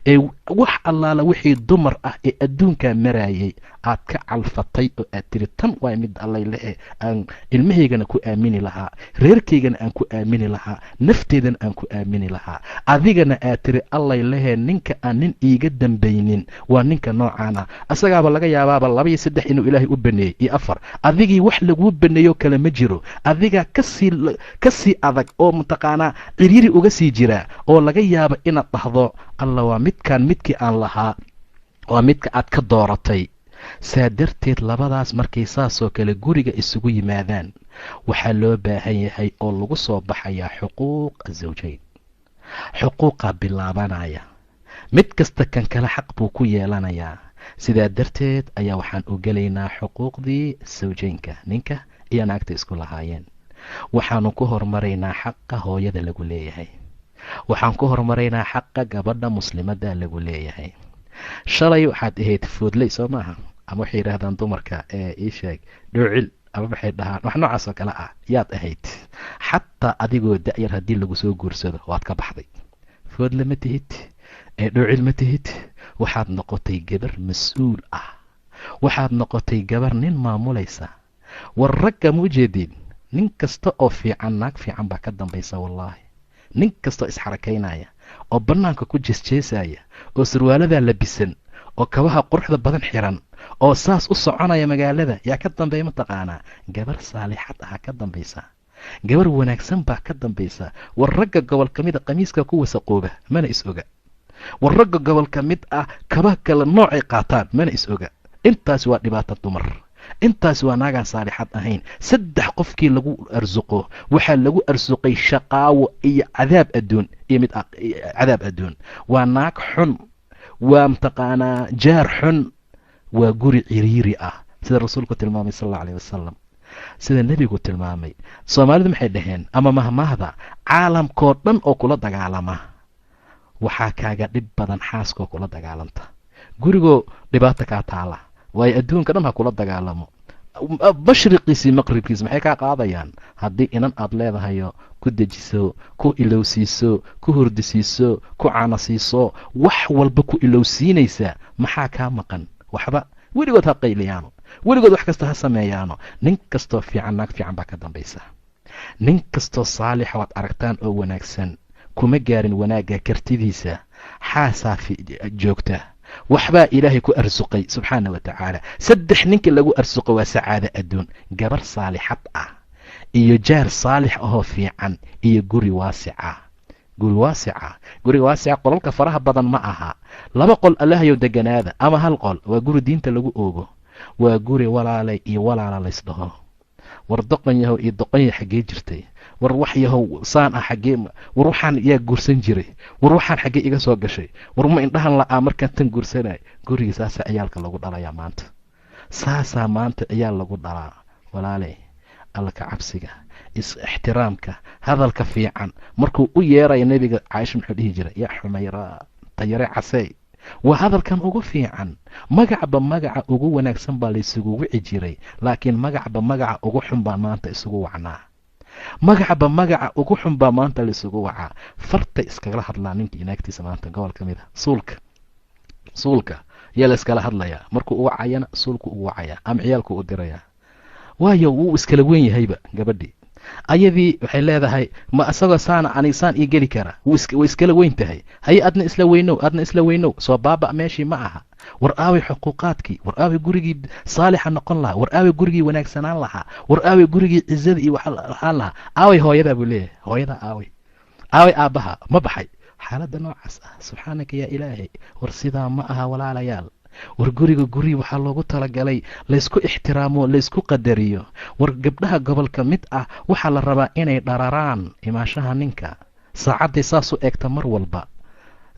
ee wax allaala wixii dumar ah ee adduunkaa maraayay aad ka calfatay oo aad tiri tan waa mid allay lehe aan ilmahaygana ku aamini lahaa, reerkaygana aan ku aamini lahaa, nafteedana aan ku aamini lahaa. adigana aad tiri allay lehe ninka aan nin iiga dambaynin waa ninka noocaana. asagaaba laga yaabaaba 2 iyo 3 inuu ilaahay u baneeyey iyo 4. adigii wax laguu baneeyo kale ma jiro. adigaa kasii adag oo mataqaanaa ciryiri uga sii jiraa oo laga yaaba inaad dhahdo alla waa midkaan midkii aan lahaa, waa midka aad ka dooratay. saa darteed labadaas markay saasoo kale guriga isugu yimaadaan waxaa loo baahan yahay oo lagu soo baxayaa xuquuq azawjayn. xuquuqaa bilaabanaya, mid kasta kan kale xaq buu ku yeelanayaa. sidaa darteed ayaa waxaan u gelaynaa xuquuqdii sawjaynka, ninka iyo naagta isku lahaayeen. waxaanu ku hormaraynaa xaqa hooyada lagu leeyahay, waxaan ku hormaraynaa xaqa gabadha muslimadda lagu leeyahay. shalay waxaad ahayd foodley soo maaha, ama waxay yidhaahdaan dumarka ii sheeg dhoocil, ama waxay dhahaan wax noocaas oo kale ah yaad ahayd. xataa adigoo da'yar haddii lagu soo guursado waad ka baxday. foodle ma tihid, dhoocil ma tihid, waxaad noqotay gabar mas-uul ah, waxaad noqotay gabar nin maamulaysa. war ragga ma ujeedin, nin kasta oo fiican naag fiican baa ka dambaysa. wallaahi nin kastoo isxarakaynaya oo bannaanka ku jeesjeesaya oo sarwaaladaa labisan oo kabaha quruxda badan xiran oo saas u soconaya magaalada yaa ka dambeeya mataqaanaa? gabar saalixad aha ka dambaysa, gabar wanaagsan baa ka dambaysa. war ragga gobol ka mid a qamiiska ku wasaqooba mana is oga, war ragga gobol ka mid ah kabaha kale noocay qaataan mana is oga. intaas waa dhibaato dumar, intaas waa naagaan saalixad ahayn. 3 qofkii lagu arsuqo waxaa lagu arsuqay shaqaawo iyo cadaab adduun iyo mid cadaab adduun. waa naag xun, waa mataqaanaa jaar xun, waa guri ciriiri ah sida rasuulku tilmaamay sal allahu alayh wasalam, sida nebigu tilmaamay. soomaalidu maxay dhaheen ama mahmaahda, caalamkoo dhan oo kula dagaalama waxaa kaaga dhib badan xaaskoo kula dagaalanta. gurigoo dhibaato kaa taala, waayo adduunka dhan ha kula dagaalamo. mashriqiisii maqribkiis maxay kaa qaadayaan haddii inan aad leedahayo ku dejiso, ku ilowsiiso, ku hurdisiiso, ku caanasiiso, wax walba ku ilowsiinaysa. maxaa kaa maqan? waxba. weligood ha qayliyaano, weligood wax kasta ha sameeyaano. nin kastoo fiican naag fiican baa ka dambaysa. nin kastoo saalixa waad aragtaan oo wanaagsan kuma gaarin wanaagga kartidiisa, xaasaa joogta. waxbaa ilaahay ku arsuqay subxaana wa tacaala. 3 ninka lagu arsuqo waa sacaado adduun, gabar saalixad ah iyo jaar saalix ahoo fiican iyo guri waasica. guriga waasica qolalka faraha badan ma aha. 2 qol allahayow deganaada ama 1 qol. waa guri diinta lagu oogo, waa guri walaalay iyo walaala laysdhaho. war doqon yahow iyo doqonya xaggee jirtay? war wax yahow saan ah xaggee? war waxaan yaa guursan jiray? war waxaan xaggee iga soo gashay? war ma indhahan la'aa markaan tan guursanay? gurigii saasaa ciyaalka lagu dhalayaa maanta, saasaa maanta ciyaal lagu dhalaa. walaaley, alla ka cabsiga, is-ixtiraamka, hadalka fiican. markuu u yeeraya nebiga caaisha muxuu dhihi jiray? yaa xumayra tayare casey. waa hadalkan ugu fiican. magacba magaca ugu wanaagsan baa laysugu wici jiray, laakiin magacba magaca ugu xun baa maanta isugu wacnaa. magacba magaca ugu xun baa maanta laysugu wacaa. fartay iskagala hadlaa ninka inaagtiisa maanta gobol ka mid a. suulka yaa la iskala hadlayaa. markuu u wacayana suulku ugu wacayaa ama ciyaalku u dirayaa. waayo wuu iskala weyn yahayba gabadhii. ayadii waxay leedahay ma isagoo saana anisaan ii geli kara, way iskala weyn tahay. haye adna isla weynow, soo baaba meeshii ma aha. war aaway xuquuqaadkii, war aaway gurigii saalixa noqon lahaa, war aaway gurigii wanaagsanaan lahaa, war aaway gurigii cizada iyo waxa lahaan lahaa. aaway hooyadaa buu leeyahay, hooyadaa aaway aabbaha ma baxay. xaaladda noocaas ah subxaanaka yaa ilaahay. war sidaa ma aha walaalayaal. war guriga waxaa loogu talagalay laysku ixtiraamo, laysku qadariyo. war gabdhaha gobolka mid ah waxaa la rabaa inay dhararaan imaashaha ninka, saacadday saas u eegta mar walba,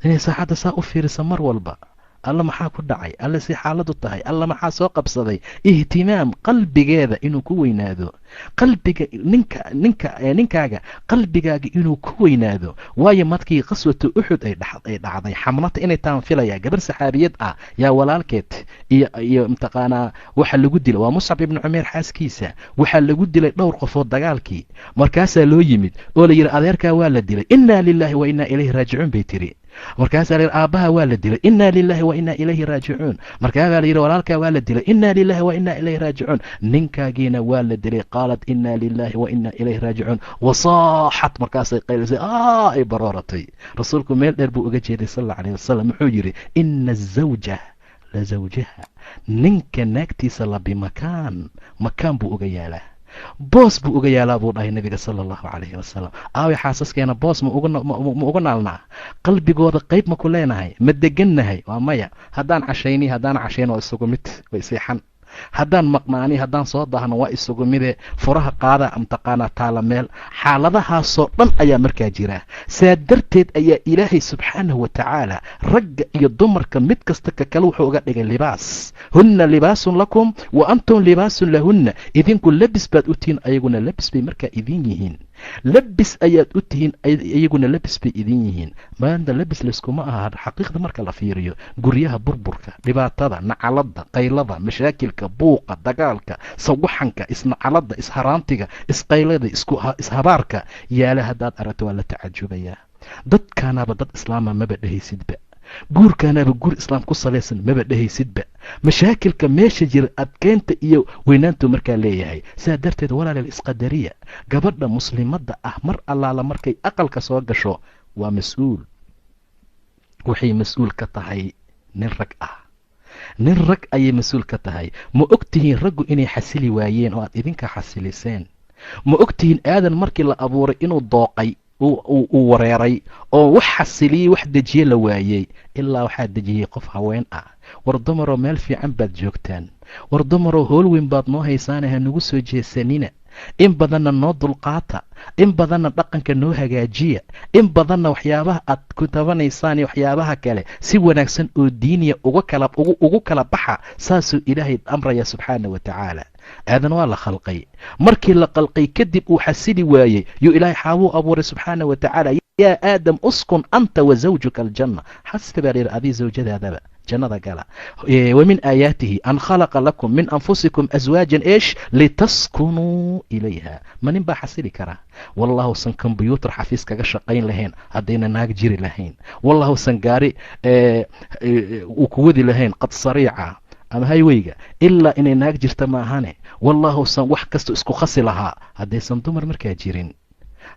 inay saacadda saa u fiirisa mar walba. alla maxaa ku dhacay? alla si xaaladu tahay? alla maxaa soo qabsaday? ihtimaam qalbigeeda inuu ku weynaado, qalbiga ninkaaga qalbigaaga inuu ku weynaado. waayo markii qaswatu uxud ay dhacday, xamnata inay taan filaya gabar saxaabiyad ah yaa walaalkeed iyo mataqaanaa waxa lagu dilay waa Muscab ibn Umayr xaaskiisa. waxaa lagu dilay dhowr qofood dagaalkii. markaasaa loo yimid oo la yidhi adeerkaa waa la dilay. innaa lilaahi wa innaa ilayhi raajicuun bay tiri. markaasaa layidhi aabbaha waa la dilay innaa lilaahi wa innaa ilayhi raajicuun. markaasaa layidhi walaalkaa waa la dilay innaa lilaahi wa innaa ilayhi raajicuun. ninkaagiina waa la dilay. qaalat innaa lilaahi wa innaa ilayhi raajicuun wasaaxat markaasay qaylisay ay barooratay. rasuulku meel dheer buu uga jeeday sal alla alayh wasalam. wuxuu yidhi ina azawja la zawjaha, ninka naagtiisa la bimakaan buu uga yaalaa, boos buu uga yaalaa buu dhahay nabiga sala allahu calayhi wasalam. aaway xaasaskeena boos ma ugu naalnaa? qalbigooda qayb ma ku leenahay? ma degannahay? waa maya. haddaan cashayni haddaan cashayn waa isugu mid, way seexan. haddaan maqnaani haddaan soo daahno waa isugu mide. furaha qaada amtaqaanaa taala meel. xaaladahaasoo dhan ayaa markaa jira. saa darteed ayaa ilaahay subxaanahu wa tacaala ragga iyo dumarka mid kasta ka kale wuxuu uga dhigay libaas. hunna libaasun lakum wa antum libaasun lahunna. idinku labis baad u tihiin, ayaguna labis bay markaa idin yihiin. labis ayaad u tihiin, iyaguna labis bay idin yihiin. maanta labis layskuma aha xaqiiqda marka la fiiriyo. guryaha burburka, dhibaatada, nacalada, qaylada, mashaakilka, buuqa, dagaalka, sawaxanka, isnacalada, isharaantiga, isqaylada, ishabaarka yaala haddaad aragto waa la tacajubayaa. dadkaanaba dad islaama maba dhehaysidba. guurkaanaba guur islaam ku salaysan maba dhehaysidba. mashaakilka meesha jira adkeynta iyo weynaantu markaa leeyahay. saa darteed walaaleel isqadariya. gabadha muslimadda ah mar allaala markay aqalka soo gasho waa mas-uul. waxay mas-uul ka tahay nin rag ah. nin rag ayay mas-uul ka tahay. ma og tihiin raggu inay xasili waayeen oo aad idinka xasiliseen? ma og tihiin aadan markii la abuuray inuu dooqay, uu wareeray oo wax xasiliyey wax dejiye la waayey, ilaa waxaa dejiyey qof haween ah. war dumaroo meel fiican baad joogtaan. war dumaroo hool weyn baad noo haysaana ha nagu soo jeesanina. in badanna noo dulqaata. in badanna dhaqanka noo hagaajiya. in badanna waxyaabaha aad ku tabanaysaan iyo waxyaabaha kale si wanaagsan oo diiniya ugu kala baxa. saasuu ilaahay amraya subxaana wa tacaala. aadan waa la khalqay. markii la qalqay kadib uu xasili waayey yuu ilaahay xaabuu abuuray subxaana wa tacaala. yaa aadam uskun anta wa zawjuka aljanna. xasita baa layidhi adii zawjadaadaba jannada gala. wamin aayaatihi an khalaqa lakum min anfusikum aswaajan eesh litaskunuu ilayha. ma nin baa xasili karaa? wallahusan kombyuutar xafiis kaga shaqayn lahayn haddayna naag jiri lahayn. wallahusan gaari uu ku wadi lahayn qad sariica ama hayweyga ilaa inay naag jirta maahane. wallahusan wax kasta isku khasi lahaa haddaysan dumar markaa jirin.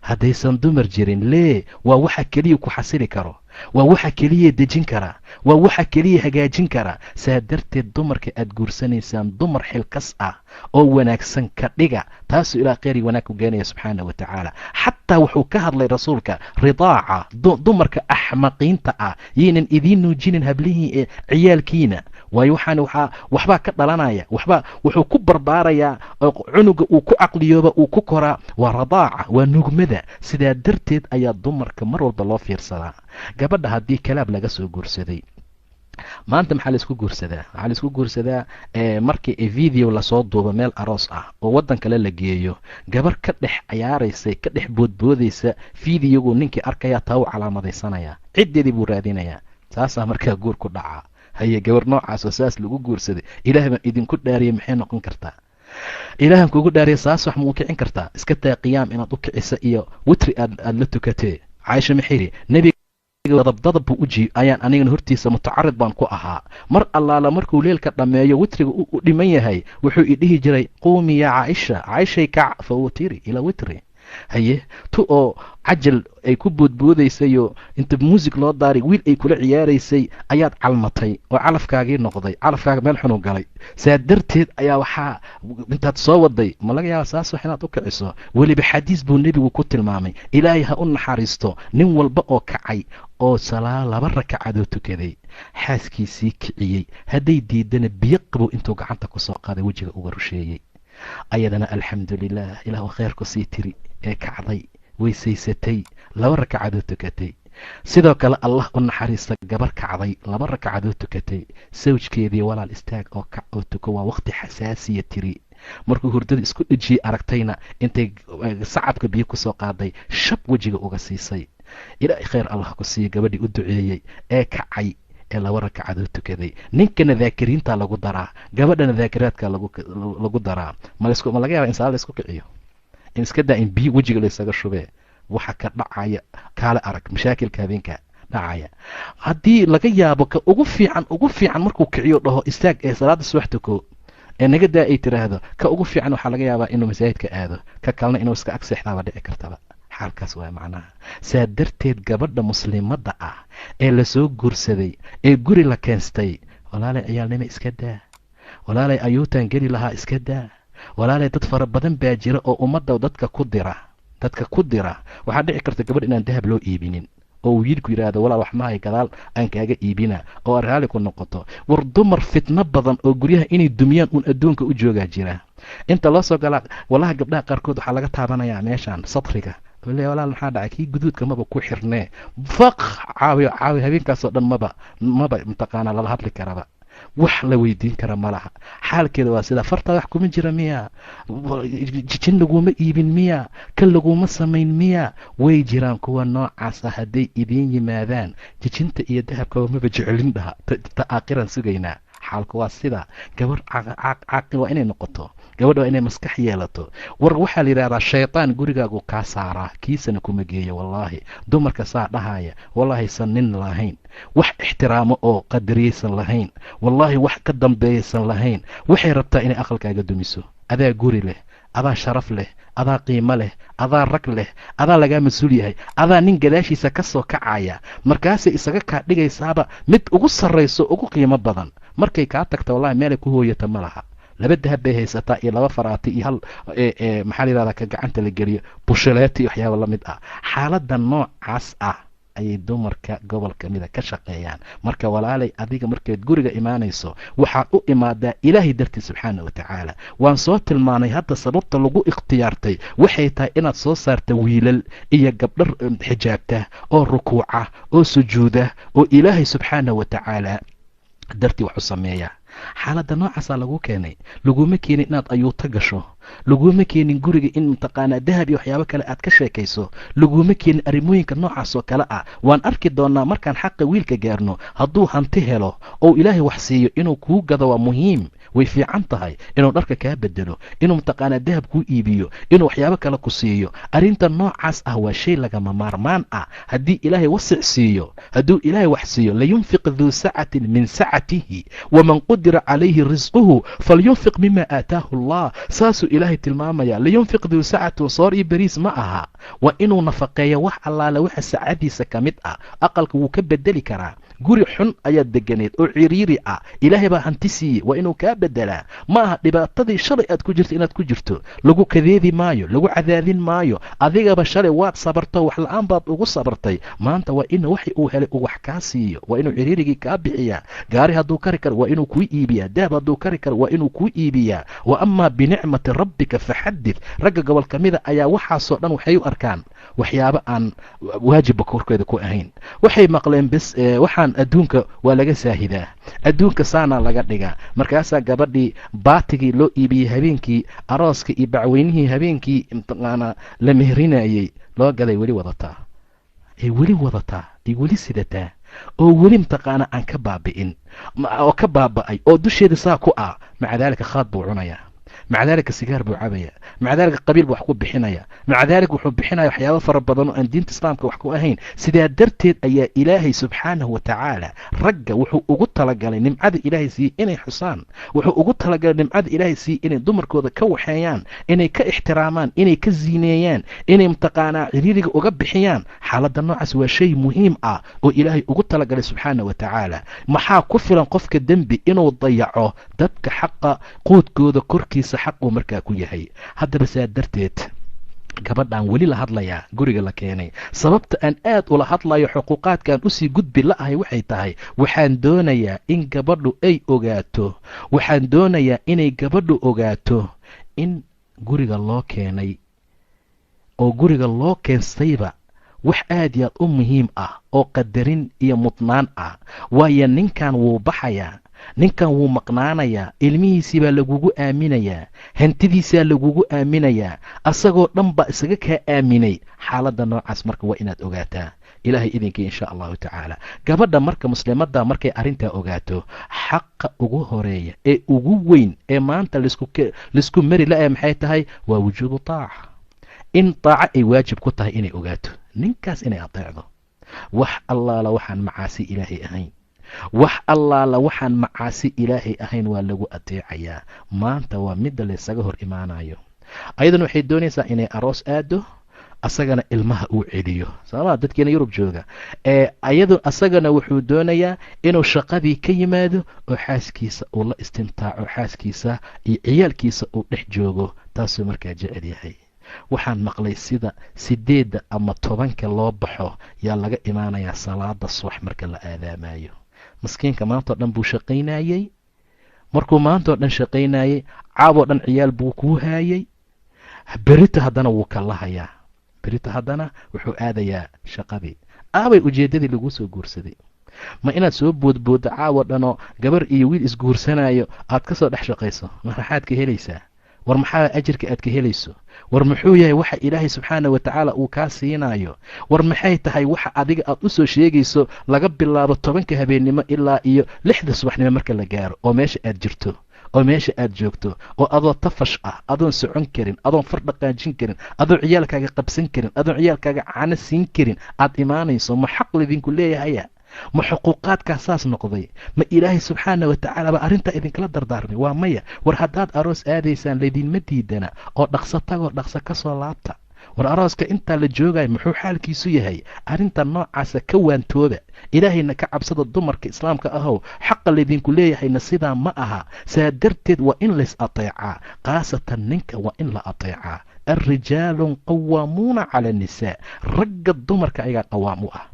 haddaysan dumar jirin lee waa waxa keliya ku xasili karo. waa waxa keliya dejin karaa. waa waxa keliya hagaajin karaa. saa darteed dumarka aad guursanaysaan dumar xilkas ah oo wanaagsan ka dhiga. taasuu ilaa kheyr iyo wanaag ku geenaya subxaana wa tacaala. xataa wuxuu ka hadlay rasuulka ridaaca dumarka axmaqiinta ah yaynan idiin nuujinin hablihii ee ciyaalkiina. waayo waxbaa ka dhalanaya. wuxuu ku barbaarayaa cunuga uu ku caqliyooba uu ku koraa. waa radaaca, waa nugmada. sidaa darteed ayaa dumarka mar walba loo fiirsadaa. gabadha haddii kalaab laga soo guursaday maanta maxaa laisku guursadaa? waxaa laisku guursadaa markii video lasoo duubo meel aroos ah oo waddan kale la geeyo, gabar ka dhex cayaaraysay ka dhex boodboodaysa videogu ninkii arkayaa taa u calaamadaysanaya, ciddeedii buu raadinayaa. saasaa markaa guur ku dhacaa. haye gabar noocaasoo saas lagu guursaday ilaah baan idinku dhaariyay maxay noqon kartaa? ilaahan kugu dhaariya saas wax ma u kicin kartaa? iska taa qiyaam inaad u kicisa iyo witri aad la tukatee. caaisha maxayri nebiga dadab buu ayaan anigana hortiisa mutacarid baan ku ahaa. mar allaala markuu leelka dhammeeyo witriga u dhiman yahay wuxuu i dhihi jiray quumi yaa caaisha, caaishay kac fa wutiri ilaa witri. haye tu oo cajal ay ku boodboodaysayo inta muusig loo daaray wiil ay kula ciyaaraysay ayaad calmatay oo calafkaagii noqday. calafkaaga meel xunu galay. saa darteed ayaa waxaa intaad soo waday ma laga yaaba saas wax inaad u kiciso. weliba xadiis buu nebigu ku tilmaamay. ilaahay ha u naxariisto nin walba oo kacay oo 2 rakacadood tukaday xaaskiisii kiciyey, hadday diidana biyo qabow intuu gacanta ku soo qaaday wejiga uga rusheeyey. ayadana alxamdulilah ilaahu khayrku sii tiri ee kacday weysaysatay 2 rakacadood tukatay. sidoo kale allah u naxariista gabar kacday 2 rakacadood tukatay. sawjkeedii walaal istaag oo kac oo tuko waa waqti xasaasiya tiri. markuu hurdada isku dhejiyey aragtayna intay sacabka biyo ku soo qaaday shab wejiga uga siisay. ilaahay khayr allah ku siiyo gabadhii u duceeyey ee kacay ee 2 rakacadood tukaday. ninkana daakiriinta lagu daraa, gabadhana daakiraadka lagu daraa. ma laga yaaba in salaad la isku kiciyo? in iska daa in biyo wejiga laysaga shubee waxa ka dhacaya kaale arag mashaakilka habeenka dhacaya. haddii laga yaabo ka ugu fiican markuu kiciyo dhaho istaag ee salaada subax tuko ee naga daa ay tiraahdo ka ugu fiican waxaa laga yaabaa inuu masaajidka aado, ka kalena inuu iska ag seexdaaba dhici kartaba. xaalkaas waa macnaha. saa darteed gabadha muslimadda ah ee lasoo guursaday ee guri la keenstay, walaalay ciyaalnimo iska daa, walaalay ayuutaan geli lahaa iska daa, walaalay dad fara badan baa jira oo ummadda dadka ku dira. waxaa dhici karta gabadh inaan dahab loo iibinin oo uu wiilku yidhaahdo walaal wax mahay gadaal aan kaaga iibina oo aad raali ku noqoto. war dumar fitno badan oo guryaha inay dumiyaan uun adduunka u joogaa jira. inta loo soo galaa walaha gabdhaha qaarkood waxaa laga taabanayaa meeshaan sadriga, walaal maxaa dhacay kii guduudka maba ku xirnee, faq caawi habeenkaasoo dhan maba mataqaanaa lala hadli karaba, wax la weydiin kara ma laha. xaalkeeda waa sida fartaa wax kuma jira miya, jijin laguma iibin miya, kan laguma samayn miya. way jiraan kuwa noocaas ah. hadday idiin yimaadaan jijinta iyo dahabka maba jecelin dhaha, ta aakiran sugaynaa. xaalku waa sida. gabadh caaqil waa inay noqoto, gabadha waa inay maskax yeelato. war waxaa la yidhahdaa shaytaan gurigaagu kaa saaraa, kiisana kuma geeyo. wallaahi dumarka saa dhahaya wallaahi san nin lahayn, wax ixtiraamo oo qadariyaysan lahayn, wallaahi wax ka dambeeyaysan lahayn. waxay rabtaa inay aqalkaaga dumiso. adaa guri leh, adaa sharaf leh, adaa qiimo leh, adaa rag leh, adaa lagaa mas-uul yahay, adaa nin gadaashiisa ka soo kacaya. markaasay isaga kaa dhigaysaaba mid ugu sarrayso ugu qiimo badan. markay kaa tagta wallahi meelay ku hooyata ma laha. laba dahab bay haysataa iyo laba faraati iyo hal maxaa la yidhahdaa ka gacanta la geliyo bushaleeti iyo waxyaaba la mid ah. xaaladda noocaas ah ayay dumarka gobol kamida ka shaqeeyaan. marka walaalay adiga markaad guriga imaanayso waxaad u imaadaa ilaahay dartii subxaana wa tacaala. waan soo tilmaanay hadda sababta lagu ikhtiyaartay waxay tahay inaad soo saarta wiilal iyo gabdhar xijaabta oo rukuuca oo sujuuda oo ilaahay subxaana wa tacaala dartii wax u sameeya. xaaladda noocaasaa lagu keenay. laguma keenin inaad ayuuto gasho, laguma keenin guriga in mataqaanaa dahab iyo waxyaabo kale aad ka sheekayso, laguma keenin arrimooyinka noocaas oo kale ah. waan arki doonaa markaan xaqa wiilka gaarno. hadduu hanti helo oo ilaahay wax siiyo inuu kuu gado waa muhiim, way fiican tahay. inuu dharka kaa bedelo, inuu mataqaanaa dahab kuu iibiyo, inuu waxyaabo kale ku siiyo. arrinta noocaas ah waa shay lagama maarmaan ah. haddii ilaahay wasic siiyo, hadduu ilaahay wax siiyo, layunfiq duu sacatin min sacatihi waman qudira calayhi risquhu falyunfiq mima aataahu allah. saasuu ilaahay tilmaamaya. layunfiq duu sacatin soor iyo beriis ma aha, waa inuu nafaqeeyo wax allaale waxa sacadiisa ka mid ah. aqalka wuu ka bedeli karaa. guri xun ayaad deganeed oo ciriiri ah, ilaahay baa hanti siiyey, waa inuu kaa bedelaa. ma aha dhibaatadii shalay aad ku jirto inaad ku jirto. lagu kadeedi maayo, lagu cadaadin maayo. adigaba shalay waad sabarto, wax la-aan baad ugu sabartay. maanta waa in waxi uu helay uu wax kaa siiyo, waa inuu ciriirigii kaa bixiyaa. gaari hadduu kari karo waa inuu kuu iibiyaa, dahab hadduu kari karo waa inuu kuu iibiyaa. wa amaa binicmati rabbika faxadid. ragga gobol ka mida ayaa waxaasoo dhan waxay u arkaan waxyaabo aan waajibba korkeeda ku ahayn. waxay maqleen bes waxaan adduunka waa laga saahidaa, adduunka saanaa laga dhigaa. markaasaa gabadhii baatigii loo iibiyey habeenkii arooska iyo bacweynihii habeenkii mataqaanaa la mehrinayey loo gaday weli wadataa, ay weli sidataa, oo weli mataqaanaa aan ka baabi'in oo ka baaba'ay oo dusheeda saa ku ah. maca daalika khaad buu cunayaa, maca daalika sigaar buu cabaya, maca daalika qabiil buu wax ku bixinaya, maca daalika wuxuu bixinaya waxyaabo fara badan oo aan diinta islaamka wax ku ahayn. sidaa darteed ayaa ilaahay subxaanahu wa tacaala ragga wuxuu ugu talagalay nimcada ilaahay siiyey inay xusaan, wuxuu ugu talagalay nimcada ilaahay siiyey inay dumarkooda ka waxeeyaan, inay ka ixtiraamaan, inay ka ziineeyaan, inay mataqaanaa ciriiriga uga bixiyaan. xaaladda noocaas waa shay muhiim ah oo ilaahay ugu talagalay subxaana wa tacaala. maxaa ku filan qofka dembi inuu dayaco dadka xaqa quudkooda korkiisa xaquu markaa ku yahay. haddaba saa darteed gabadhaan weli la hadlayaa guriga la keenay. sababta aan aad ula hadlayo xuquuqaadkaan usii gudbi la-ahay waxay tahay waxaan doonayaa in gabadhu ay ogaato, waxaan doonayaa inay gabadhu ogaato in guriga loo keenay oo guriga loo keensayba wax aad iyo aad u muhiim ah oo qadarin iyo mudnaan ah. waayo ninkan wuu baxayaa, ninkan wuu maqnaanayaa, ilmihiisii baa lagugu aaminayaa, hantidiisaa lagugu aaminayaa, asagoo dhan baa isaga kaa aaminay. xaaladda noocaas marka waa inaad ogaataa ilaahay idinkii insha allahu tacaala. gabadha marka muslimadda markay arrintaa ogaato, xaqa ugu horeeya ee ugu weyn ee maanta laisku mari la-a maxay tahay? waa wujuubu taaca. in taaco ay waajib ku tahay inay ogaato, ninkaas inay adeecdo. wax allaala waxaan macaasi ilaahay ahayn, wax allaala waxaan macaasi ilaahay ahayn waa lagu adeecayaa. maanta waa midda laysaga hor imaanayo. ayadan waxay doonaysaa inay aroos aado, asagana ilmaha uu celiyo. sooma dadkeena yurub jooga ayadu asagana wuxuu doonayaa inuu shaqadii ka yimaado oo xaaskiisa uu la istimtaaco, xaaskiisa iyo ciyaalkiisa uu dhex joogo. taasuu markaa jecel yahay. waxaan maqlay sida 8 ama 10 loo baxo yaa laga imaanayaa salaada subax marka la aadaamayo. maskiinka maantao dhan buu shaqaynayey, markuu maantao dhan shaqaynayey caaboo dhan ciyaal buu kuu haayay, berita haddana wuu ka lahayaa, berita haddana wuxuu aadayaa shaqadii. aabay ujeeddadii lagu soo guursaday? ma inaad soo boodbooddo caawo dhanoo gabar iyo wiil isguursanayo aad ka soo dhex shaqayso? maxaad ka helaysaa? war maxaa ajirka aad ka helayso? war muxuu yahay waxa ilaahay subxaana watacaala uu kaa siinayo? war maxay tahay waxa adiga aad u soo sheegayso laga bilaabo 10 habeennimo ilaa iyo 6 subaxnimo marka la gaaro, oo meesha aad jirto, oo meesha aad joogto, oo adoo tafash ah, adoon socon karin, adoon far dhaqaajin karin, adoon ciyaalkaaga qabsan karin, adoon ciyaalkaaga caano siin karin aad imaanayso? ma xaq lidinku leeyahaya? ma xuquuqaadkaa saas noqday? ma ilaahay subxaana watacaala ba arrintaa idinkala dardaarmay? waa maya. war haddaad aroos aadaysaan laydinma diidana, oo dhaqso tagoo dhaqso ka soo laabta. war arooska intaa la joogayo muxuu xaalkiisu yahay? arrinta noocaasa ka waantooba, ilaahayna ka cabsada. dumarka islaamka ahow, xaqa laydinku leeyahayna sidaa ma aha. saa darteed waa in lays ateecaa, khaasatan ninka waa in la ateecaa. alrijaalu qawaamuuna cala annisaa, ragga dumarka ayagaa qawaam u ah,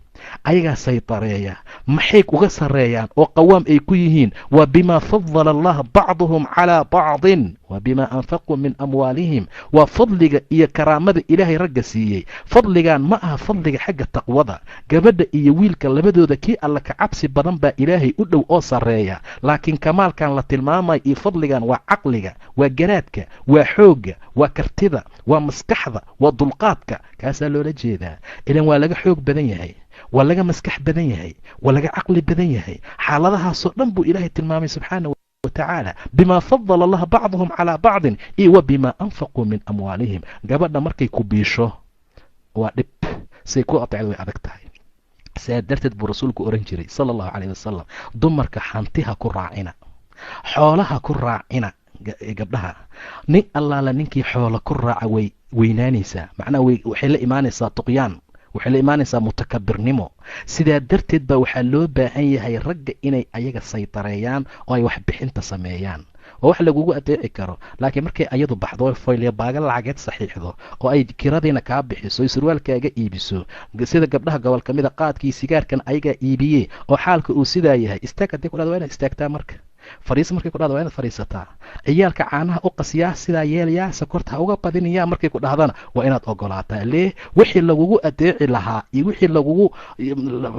ayagaa saytareeya. maxay uga sarreeyaan oo qawaam ay ku yihiin? waa bimaa fadala allah bacduhum calaa bacdin wa bimaa anfaquu min amwaalihim. waa fadliga iyo karaamada ilaahay ragga siiyey. fadligan ma aha fadliga xagga taqwada. gabadha iyo wiilka labadooda kii alla ka cabsi badan baa ilaahay u dhow oo sarreeya. laakiin kamaalkan la tilmaamayo iyo fadligan waa caqliga, waa garaadka, waa xoogga, waa kartida, waa maskaxda, waa dulqaadka. kaasaa loola jeedaa. ilan waa laga xoog badan yahay, waa laga maskax badan yahay, waa laga caqli badan yahay. xaaladahaasoo dhan buu ilaahay tilmaamay subxaana watacaala. bimaa fadala allah bacduhum calaa bacdin iyo wa bimaa anfaquu min amwaalihim. gabadha markay ku biisho waa dhib, say ku ateecda way adag tahay. saa darteed buu rasuulku oran jiray sala allahu calayh wasalam, dumarka hantiha ku raacina, xoolaha ku raacina. gabdhaha, nin allaala ninkii xoola ku raaca way weynaanaysaa, macnaha waxay la imaanaysaa tuqyaan, waxay la imaanaysaa mutakabirnimo. sidaa darteed baa waxaa loo baahan yahay ragga inay ayaga saytareeyaan oo ay waxbixinta sameeyaan. waa wax lagugu adeeci karo. laakiin markay ayadu baxdo foylya baaga lacageed saxiixdo oo ay kiradiina kaa bixiso, ay surwaalkaaga iibiso, sida gabdhaha gobol ka mida qaadkii sigaarkan ayagaa iibiyey oo xaalka uu sidaa yahay, istaag haddii ku dhahda waa inaad istaagtaa. marka fariis markay ku dhahda waa inaad fariisataa. ciyaalka caanaha u qasyaa, sidaa yeelayaa, sokorta ha uga badinayaa markay ku dhahdana waa inaad ogolaataa. lee wixii lagugu adeeci lahaa iyo wixii lagugu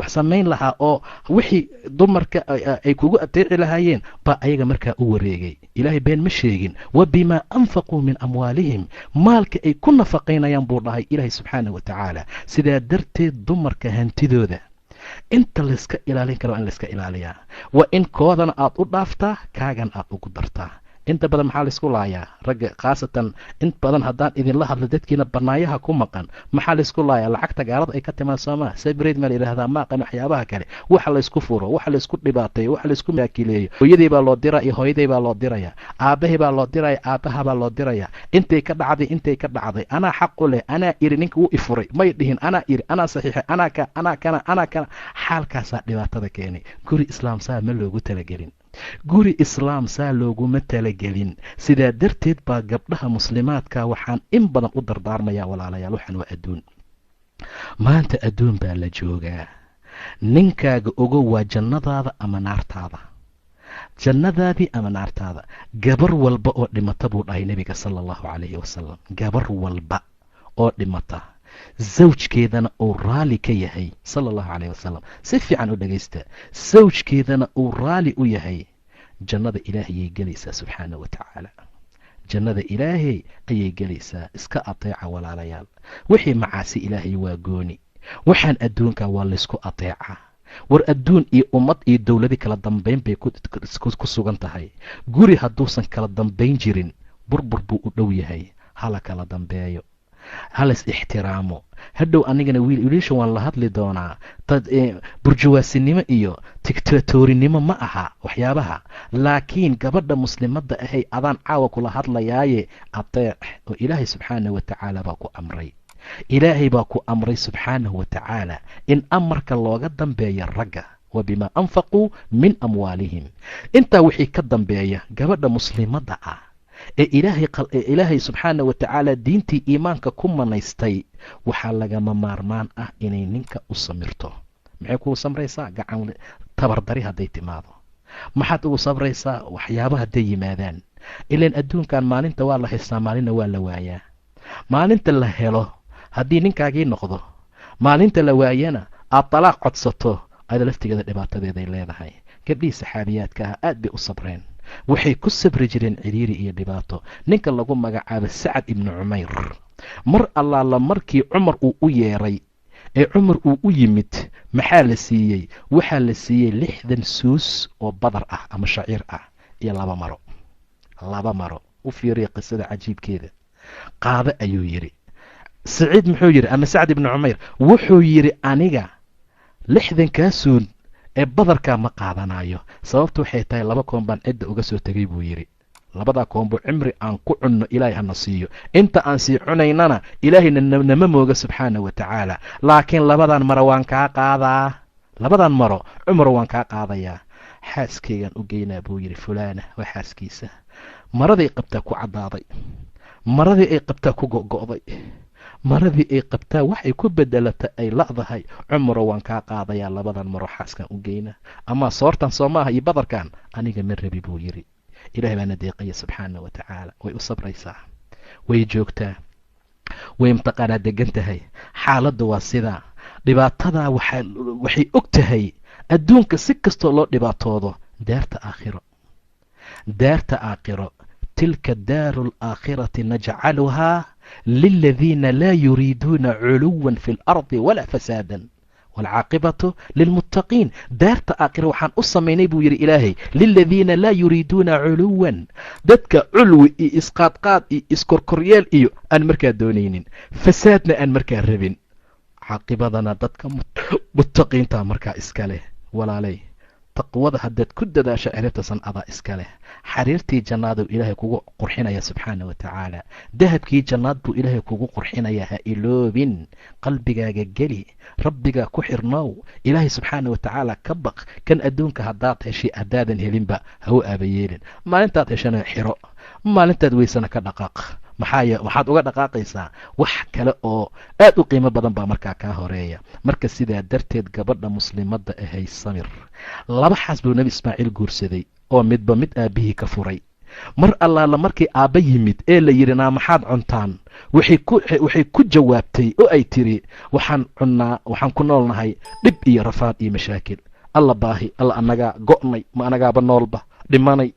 samayn lahaa oo wixii dumarka ay kugu adeeci lahaayeen baa ayaga markaa u wareegay. ilaahay been ma sheegin. wa bimaa anfaquu min amwaalihim, maalka ay ku nafaqaynayaan buu dhahay ilaahay subxaana watacaala. sidaa darteed dumarka hantidooda inta layska ilaalin kara waa in layska ilaaliyaa. waa in koodana aad u dhaaftaa, kaagan aad ugu dartaa. inta badan maxaa laysku laayaa ragga? khaasatan in badan haddaan idinla hadlo dadkiina banaayaha ku maqan, maxaa laysku laayaa? lacagta gaalada ay ka timaan soomaa sabreed maa la yidhahdaa, maaqan waxyaabaha kale. waxa laysku furo, waxa laysku dhibaateeyo, waxa laysku maakileeyo. hooyadii baa loo diraa iyo hooyaday baa loo diraya, aabahii baa loo diraya, aabaha baa loo diraya. intay ka dhacday anaa xaqu leh, anaa iri, ninka wuu ifuray may dhihin, anaa iri, anaa saxiixay, anaa kana. xaalkaasaa dhibaatada keenay. guri islaam saa ma loogu talagelin. guri islaam saa looguma talagelin. sidaa darteed baa gabdhaha muslimaadka waxaan in badan u dardaarmayaa walaalayaal, waxaan waa adduun. maanta adduun baa la joogaa. ninkaaga ogow waa jannadaada ama naartaada, jannadaadii ama naartaada. gabar walba oo dhimata buu dhahay nebiga sala allahu calayhi wasalam, gabar walba oo dhimata zawjkeedana uu raali ka yahay sala allahu calayh wasalam. si fiican u dhegaysta. zawjkeedana uu raali u yahay, jannada ilaahay ayay gelaysaa subxaana wa tacaala. jannada ilaahay ayay gelaysaa. iska ateeca walaalayaal. wixii macaasi ilaahay waa gooni. waxaan adduunka waa laysku ateecaa. war adduun iyo ummad iyo dowladi kala dambayn bay ku sugan tahay. guri hadduusan kala dambayn jirin burbur buu u dhow yahay. hala kala dambeeyo, halays ixtiraamo, hadhow anigana wiilasha waan la hadli doonaa burjawaasinimo iyo tigtatoorinimo ma aha waxyaabaha, laakiin gabadha muslimadda ahay adaan caawa kula hadlayaaye adeec oo ilaahay subxaanahu watacaala baa ku amray. ilaahay baa ku amray subxaanahu watacaala in amarka looga dambeeya ragga wa bimaa anfaquu min amwaalihim. intaa wixii ka dambeeya gabadha muslimadda ah ee ilaahay subxaanahu watacaala diintii iimaanka ku manaystay waxaa lagama maarmaan ah inay ninka u samirto. maxay kugu samraysaa? gacan tabardari hadday timaado. maxaad ugu sabraysaa? waxyaaba hadday yimaadaan. ilaan adduunkan maalinta waa la haystaa, maalinna waa la waayaa. maalinta la helo haddii ninkaagii noqdo, maalinta la waayana aad talaaq codsato, ada laftigeeda dhibaatadeeday leedahay. gabdhihii saxaabiyaadka ah aad bay u sabreen, waxay ku sabri jireen ciriiri iyo dhibaato. ninka lagu magacaabo Sacad ibnu Cumayr, mar allaala markii cumar uu u yeeray ee cumar uu u yimid, maxaa la siiyey? waxaa la siiyey 60 suus oo badar ah ama shaciir ah iyo 2 maro. 2 maro. u fiiriya qisada cajiibkeeda. qaado ayuu yidhi. saciid muxuu yidhi, ama Sacad ibnu Cumayr wuxuu yidhi aniga 60 suun ee badarkaa ma qaadanayo. sababtu waxay tahay 2 koon baan cidda uga soo tegay buu yidhi. 2 koonbu cimri aan ku cunno ilaahay hana siiyo, inta aan sii cunaynana ilaahayna nama mooga subxaana wa tacaala. laakiin 2 maro waan kaa qaadaa. 2 maro cumar waan kaa qaadayaa. xaaskeygaan u geynaa buu yidhi. fulaana waa xaaskiisa. maraday qabtaa ku caddaaday, maradii ay qabtaa ku go'go'day, maradii ay qabtaa waxay ku bedelata ay la'dahay. cumaro waan kaa qaadayaa, 2 maro xaaskan u geyna. ama soortan soo maaha iyo badarkan aniga ma rabi buu yidhi. ilaahay baana deeqaya subxaana wa tacaala. way u sabraysaa, way joogtaa, way mtaqaanaa degan tahay. xaaladda waa sidaa. dhibaatadaa waxay og tahay adduunka si kastoo loo dhibaatoodo, daarta aakhiro tilka daaru alaakhirati najcaluhaa liladiina laa yuriiduuna culuwan fi اlardi walaa fasaadan waalcaaqibatu lilmuttaqiin. daarta aakhira waxaan u samaynay buu yidhi ilaahay liladiina laa yuriiduuna culuwan, dadka culwi iyo isqaadqaad iyo iskorkoryeel iyo aan markaa doonaynin, fasaadna aan markaa rabin, caaqibadana dadka muttaqiinta markaa iska leh. walaalay, taqwada haddaad ku dadaasho ciribtasan adaa iska leh. xariirtii jannaad uu ilaahay kugu qurxinaya subxaana wa tacaala. dahabkii jannaad buu ilaahay kugu qurxinaya. ha iloobin, qalbigaaga geli, rabbigaa ku xirnow, ilaahay subxaana wa tacaala ka baq. kan adduunka haddaad heshay haddaadan helinba ha u aabayeelin. maalintaad heshana xiro, maalintaad weysana ka dhaqaaq. waxaad uga dhaqaaqaysaa wax kale oo aad u qiimo badan baa markaa kaa horeeya. marka sidaa darteed gabadha muslimadda ahay samir. 2 xaas buu nebi ismaaciil guursaday oo midba mid aabbihii ka furay. mar allaala markii aabba yimid ee la yidhi naa maxaad cuntaan, waxay ku jawaabtay oo ay tiri waxaan ku noolnahay dhib iyo rafaad iyo mashaakil. alla baahi, alla anagaa go'nay, ma anagaaba noolba dhimanay.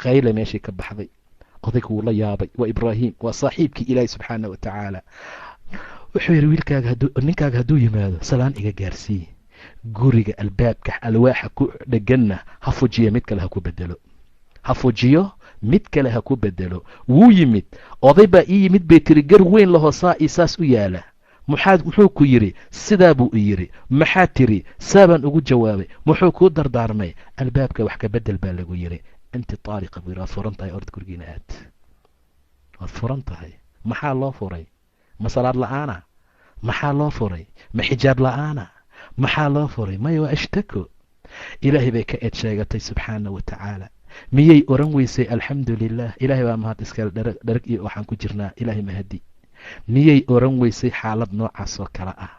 qayle meeshii ka baxday. odayga wuu la yaabay. waa ibraahim, waa saaxiibkii ilaahi subxaana wa tacaala. wuxuu yidhi ninkaaga hadduu yimaado salaan iga gaarsii. guriga albaabka alwaaxa ku dheganna ha fujiyo mid kale ha ku bedelo. wuu yimid. oday baa ii yimid bay tiri, gar weyn lahoo saa io saas u yaala. muxuu ku yidhi? sidaa buu i yidhi. maxaa tiri? saabaan ugu jawaabay. muxuu kuu dardaarmay? albaabka wax ka bedel baa lagu yidhi. inti taaliqa buu yidhi, waad furan tahay, orda gurigiina aad. waad furan tahay. maxaa loo furay? ma salaad la'aana? maxaa loo furay? ma xijaab la'aana? maxaa loo furay? maya waa ashtako. ilaahay bay ka eed sheegatay subxaana wa tacaala. miyay oran weysay alxamdu lilah, ilaahay baa mahad iskale, dharag iyo waxaan ku jirnaa, ilaahay mahadi. miyay oran weysay xaalad noocaas oo kale ah?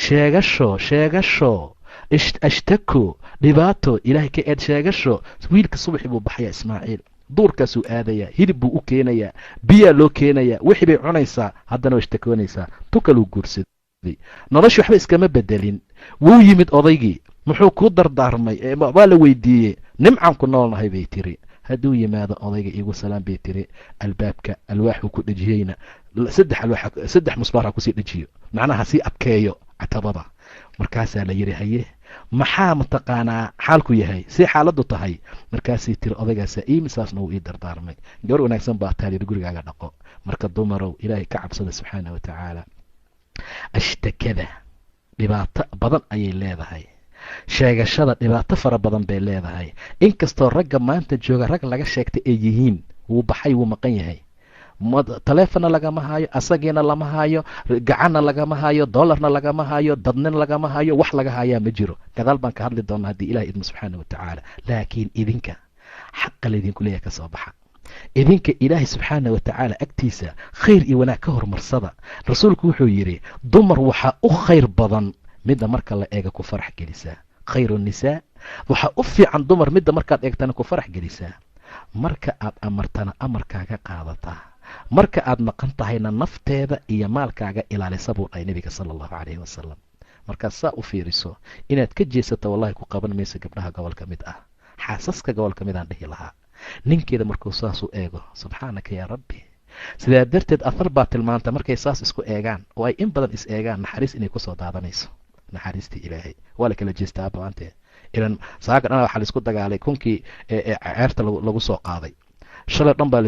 sheegasho ashtako, dhibaato, ilaahay ka eed sheegasho. wiilka subaxii buu baxayaa ismaaciil, duurkaasuu aadayaa, hilib buu u keenayaa, biyaa loo keenayaa, wixii bay cunaysaa, haddana way ishtakoonaysaa. tukaluu guursaday. noloshii waxba iskama bedelin. wuu yimid odaygii, muxuu kuu dardaarmay? waa la weydiiyey. nimcaan ku noolnahay bay tiri. hadduu yimaado odayga iigu salaam bay tiri. albaabka alwaaxuu ku dhejiyeyna 3 musbaar ha kusii dhejiyo, macnaha sii adkeeyo catabada. markaasaa la yidhi haye maxaa mataqaanaa xaalku yahay, see xaaladdu tahay? markaasay tiri odaygaasa misaasna wuu ii dardaarmay. gabar wanaagsan baa taal yidhi, gurigaaga dhaqo. marka dumarow ilaahay ka cabsada subxaana wa tacaala. ashtakada dhibaato badan ayay leedahay. sheegashada dhibaato fara badan bay leedahay. inkastoo ragga maanta jooga rag laga sheegtay ay yihiin, wuu baxay, wuu maqan yahay, taleefonna lagama hayo, asagiina lama hayo, gacanna lagama hayo, dollarna lagama hayo, dadnina lagama hayo, wax laga hayaa ma jiro. gadaal baan ka hadli doonaa haddii ilaah idmo subxaana wa tacaala. laakiin idinka xaqa laydinku leeyahay ka soo baxa. idinka ilaahay subxaana wa tacaala agtiisa khayr iyo wanaag ka horumarsada. rasuulku wuxuu yidhi dumar waxaa u khayr badan midda marka la eega ku farax gelisaa. khayru nisaa, waxaa u fiican dumar midda markaad eegtana ku farax gelisaa. marka aad amartana amarkaaga qaadataa, marka aad maqan tahayna nafteeda iyo maalkaaga ilaalisa buu dhahay nebiga sala allahu calayhi wasalam. markaad saa u fiiriso inaad ka jeesato wallahi ku qaban mayso gabdhaha gobol ka mid ah, xaasaska gobol ka mid aan dhihi lahaa. ninkeeda markuu saas u eego, subxaanaka yaa rabbi. sidaa darteed athar baa tilmaanta markay saas isku eegaan oo ay in badan is eegaan, naxariis inay kusoo daadanayso. naxariistii ilaahay waa la kala jeestaa baante. ilan saaga dhana waxaa laisku dagaalay kunkii ceerta lagu soo qaaday. shalay dhan baa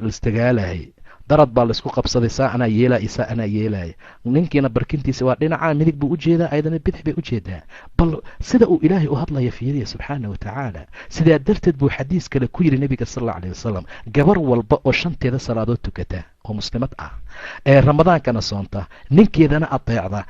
laisdagaalayay, darad baa laisku qabsaday, saa anaa yeelaya, saa anaa yeelaya. ninkiina barkintiisa waa dhinacaa midig buu u jeedaa, ayadana bidix bay u jeedaa. bal sida uu ilaahay u hadlaya fiiriya subxaana wa tacaala. sidaa darteed buu xadiis kale ku yidhi nebiga sal alla alayh wasalam, gabar walba oo shanteeda salaadood tukata oo muslimad ah, ee ramadaankana soonta, ninkeedana adeecda,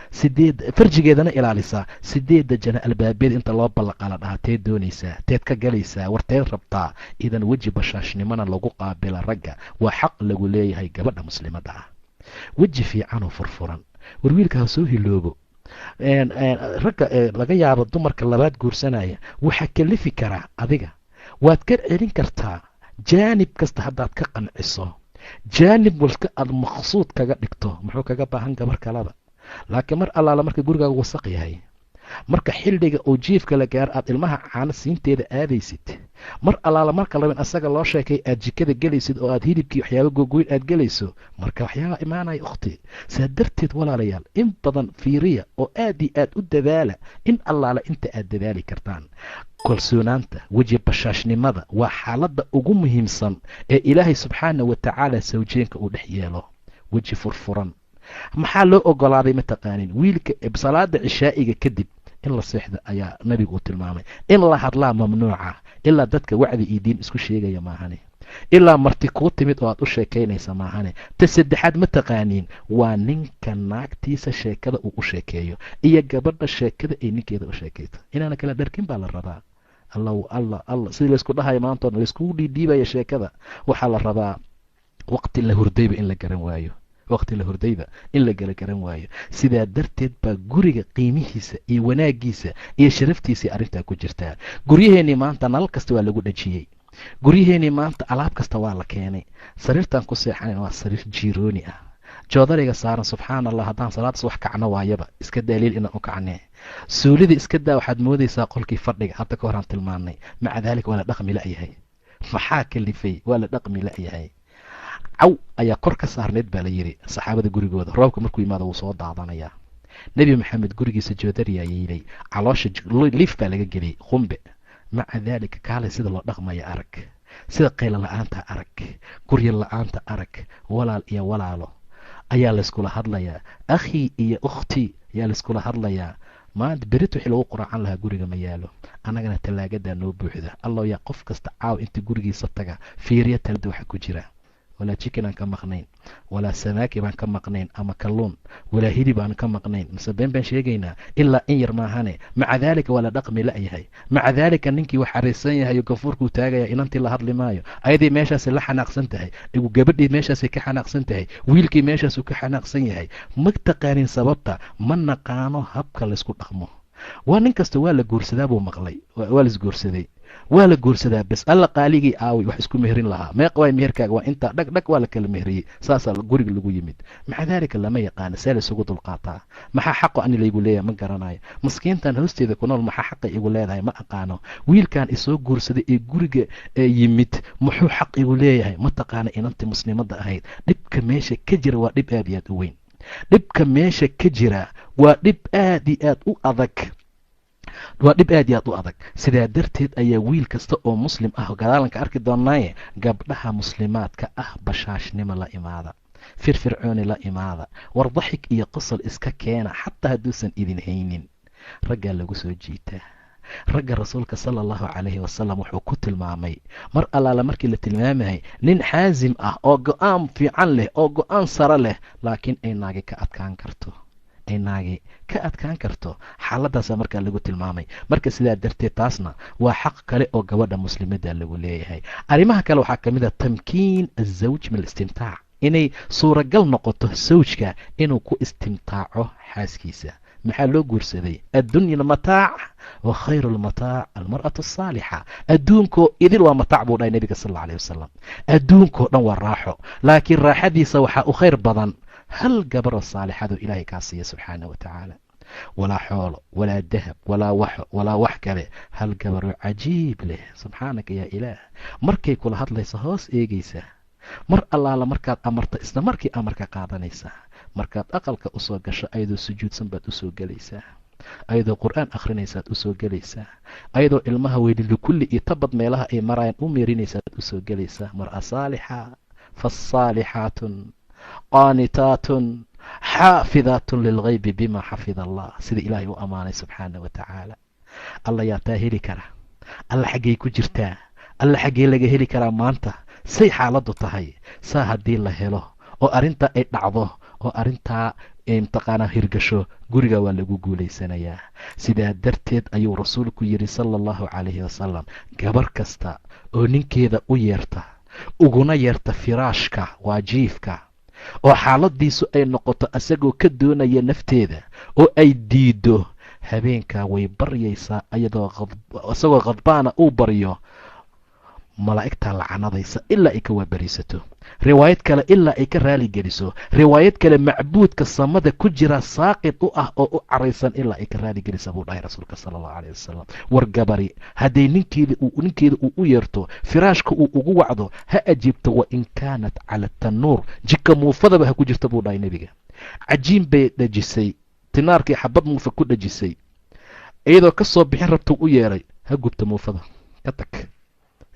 farjigeedana ilaalisa, 8 jana albaabeed inta loo ballaqala dhahaa, teed doonaysaa, teed ka galaysaa, warteed rabtaa. idan weji bashaashnimona lagu qaabila ragga waa xaq lagu leeyahay gabadha muslimadda ah. weji fiicanoo furfuran. war wiilka ha soo hiloobo. ragga laga yaabo dumarka labaad guursanaya waxaa kalifi karaa adiga. waad ka celin kartaa jaanib kasta haddaad ka qanciso. jaanib walka aad maqsuud kaga dhigto, muxuu kaga baahan gabar kalaba. laakiin mar allaala marka gurigaaga wasaq yahay, marka xildhiga oo jiifka la gaaro aad ilmaha caano siinteeda aadaysid, mar allaala marka labin asaga loo sheekay aad jikada gelaysid oo aad hilibkii waxyaaba gogoyn aad gelayso, marka waxyaaba imaanaya ukhti. saa darteed walaalayaal, in badan fiiriya oo aad iyo aad u dadaala, in allaala inta aad dadaali kartaan. kalsoonaanta, weji bashaashnimada waa xaaladda ugu muhiimsan ee ilaahay subxaana wa tacaala sawjeenka uu dhex yeelo. weji furfuran. maxaa loo ogolaaday mataqaanin? wiilka salaada cishaa'iga kadib in la seexda ayaa nabigu u tilmaamay. in la hadlaa mamnuuca, ilaa dadka wacdi iyo diin isku sheegaya maahane, ilaa marti kuu timid oo aad u sheekaynaysa maahane. ta saddexaad mataqaaniin waa ninka naagtiisa sheekada uu u sheekeeyo iyo gabadha sheekada ay ninkeeda u sheekayto. inaana kala dharkin baa la rabaa. alla sidii laysku dhahayo maanta o layskugu dhiidhiibaya sheekada. waxaa la rabaa waqti la hurdayba in la garan waayo, waqti la hurdayba in la garan waayo. sidaa darteed baa guriga qiimihiisa iyo wanaagiisa iyo sharaftiisai arrintaa ku jirtaa. guryaheennii maanta nalal kasta waa lagu dhajiyey. guryaheennii maanta alaab kasta waa la keenay. sariirtaan ku seexanayn waa sariir jiirooni ah. joodariga saaran subxaana allah, haddaan salaad subax kacno waayaba iska daaliil inaan u kacnee. suulida iska daa, waxaad moodaysaa qolkii fadhiga, hadda ka horaan tilmaannay. maca daalika waa la dhaqmi la'yahay. maxaa kalifay? waa la dhaqmi la'yahay. caw ayaa kor ka saarneyd baa la yidhi saxaabada gurigooda. roobka markuu yimaado wuu soo daadanayaa. nebi maxamed gurigiisa joodariyaa yeelay, caloosha liif baa laga geliyey, qumbe. maca daalika kaalay sida loo dhaqmaya arag, sida qayla la-aanta arag, gurya la-aanta arag. walaal iyo walaalo ayaa layskula hadlayaa, akhii iyo ukhtii ayaa layskula hadlayaa. maanta berit wixii lagu quraacan lahaa guriga ma yaalo, annagana tallaagadaa noo buuxda. allow yaa qof kasta caaw inta gurigiisa taga fiiriya talada waxa ku jira. walaa jikin aan ka maqnayn, walaa samaaki baan ka maqnayn ama kalluun, walaa hilib aan ka maqnayn. mise been baan sheegaynaa? ilaa in yar maahane. maca daalika waa la dhaqmi la'yahay. maca daalika ninkii wax xariisan yahay oo gafuurkuu taagaya, inantii la hadli maayo. ayadii meeshaasay la xanaaqsan tahay, gabadhii meeshaasay ka xanaaqsan tahay, wiilkii meeshaasuu ka xanaaqsan yahay. ma taqaanin sababta? ma naqaano habka laysku dhaqmo. waa nin kasta waa la guursadaa buu maqlay, waa laisguursaday, waa la guursadaa bes. alla qaaligii aaway wax isku meherin lahaa, meeqa waay meherkaaga? waa intaa dhagdhag waa la kala meheriyey. saasaa guriga lagu yimid. maca daalika lama yaqaano see laysugu dulqaataa. maxaa xaqo ani laygu leeyahay? ma garanayo. maskiintan hoosteeda ku nool maxaa xaqa igu leedahay? ma aqaano. wiilkan isoo guursaday ee guriga yimid muxuu xaq igu leeyahay? ma taqaana inantii muslimadda ahayd. dhibka meesha ka jira waa dhib aad iyo aad u weyn. dhibka meesha ka jira waa dhib aad iyo aad u adag. waa dhib aad iyo aad u adag. sidaa darteed ayaa wiil kasta oo muslim ah gadaalanka arki doonaaye, gabdhaha muslimaadka ah bashaashnimo la imaada. firfircooni la imaada, war daxik iyo qosol iska keena xataa hadduusan idin haynin. raggaa lagu soo jiitaa. ragga rasuulka sala allahu calayhi wasalam wuxuu ku tilmaamay mar allaala markii la tilmaamahay nin xaasim ah oo go-aan fiican leh oo go-aan sare leh, laakiin ay naagi ka adkaan karto xaaladaasaa markaa lagu tilmaamay. marka sidaa darteed taasna waa xaq kale oo gabadha muslimada lagu leeyahay. arrimaha kale waxaa ka mid a tamkiin azawj min alistimtaac, inay suuragal noqoto sawjka inuu ku istimtaaco xaaskiisa. maxaa loo guursaday? addunya mataac wa khayru lmataac almar'atu asaalixa. adduunkoo idil waa mataac buu dhahay nabiga sal alla alayh wasalam. adduunkoo dhan waa raaxo, laakiin raaxadiisa waxaa u khayr badan hal gabaroo saalixadu ilaahay kaa siiya subxaana wa tacaala. walaa xoolo, walaa dahab, walaa wax kale, hal gabaroo cajiib leh. subxaanaka yaa ilaah. markay kula hadlaysa hoos eegaysa, mar allaala markaad amarta isla markii amarka qaadanaysa. markaad aqalka usoo gasho ayadoo sujuudsan baad usoo gelaysaa, ayadoo qur-aan akhrinaysaad usoo gelaysaa, ayadoo ilmaha weylilikulli iyo tabad meelaha ay marayaan u meerinaysaad usoo gelaysaa. mar'a saalixa faasaalixaatun qaanitaatun xaafidaatun lilgaybi bima xafida allah, sida ilaahay u ammaanay subxaana wa tacaala. alla yaa taa heli kara? alla xaggay ku jirtaa? alla xaggee laga heli karaa maanta? say xaaladdu tahay? saa haddii la helo oo arrintaa ay dhacdo oo arrintaa imtiqaana hirgasho, guriga waa lagu guulaysanayaa. sidaa darteed ayuu rasuulku yidhi sala allahu calayhi wasalam, gabar kasta oo ninkeeda u yeerta, uguna yeerta firaashka waa jiifka, oo xaaladiisu ay noqoto asagoo ka doonaya nafteeda oo ay diido, habeenkaa way baryaysaa isagoo khadbaana uu baryo, malaa'igtaa lacanadaysa ilaa ay ka waabariisato. riwaayad kale ilaa ay ka raali geliso. riwaayad kale macbuudka samada ku jira saaqid u ah oo u caraysan ilaa ay ka raali gelisa buu dhahay rasuulka sala allahu calayh wasalam. war gabari hadday ninkeeda uu u yeerto, firaashka uu ugu wacdo, ha ajiibto wa in kaanat cala tanuur, jika muufadaba ha ku jirta buu dhahay nebiga. cajiin bay dhajisay, tinaarkii xabad muufa ku dhajisay, iyadoo ka soo bixin rabtuu u yeeray, ha gubta muufada, ka tag,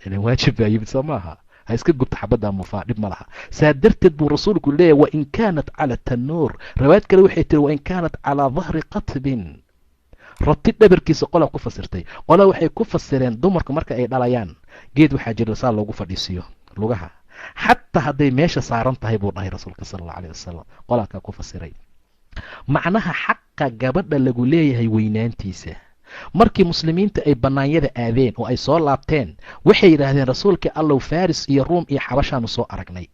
ilan waajib baa yimid soo maaha, ha iska gubta xabaddaa muufaa, dhib ma laha. saa darteed buu rasuulku leeyahy wa in kaanat cala tanuur. riwaayad kale waxay tiri wa in kaanat calaa dahri qatbin, rati dhabarkiisa qolaa ku fasirtay. qolaa waxay ku fasireen dumarku marka ay dhalayaan geed waxaa jira saa loogu fadhiisiyo lugaha, xataa hadday meesha saaran tahay buu dhahay rasuulka sala allahu alayh wasalam. qolaakaa ku fasiray macnaha xaqa gabadha lagu leeyahay weynaantiisa. markii muslimiinta ay bannaanyada aadeen oo ay soo laabteen, waxay yidhaahdeen rasuulka allow, faris iyo ruum iyo xabashaanu soo aragnay,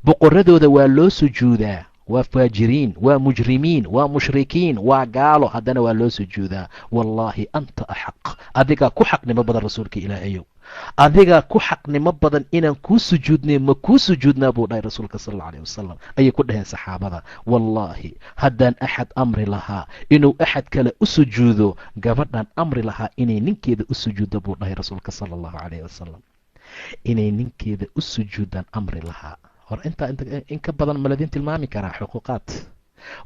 boqoradooda waa loo sujuudaa, waa faajiriin, waa mujrimiin, waa mushrikiin, waa gaalo, haddana waa loo sujuudaa. wallaahi anta axaq, adigaa ku xaqnimo badan rasuulka ilaahayow, adigaa ku xaqnimo badan inaan kuu sujuudnay, ma kuu sujuudnaa buu dhahay rasuulka sal alla alayh wasalam. ayay ku dhaheen saxaabada, wallaahi haddaan axad amri lahaa inuu axad kale u sujuudo, gabadhaan amri lahaa inay ninkeeda u sujuuddo buu dhahay rasuulka sala allahu calayh wasalam. inay ninkeeda u sujuuddaan amri lahaa. war intaa in ka badan maladin tilmaami karaa xuquuqaad.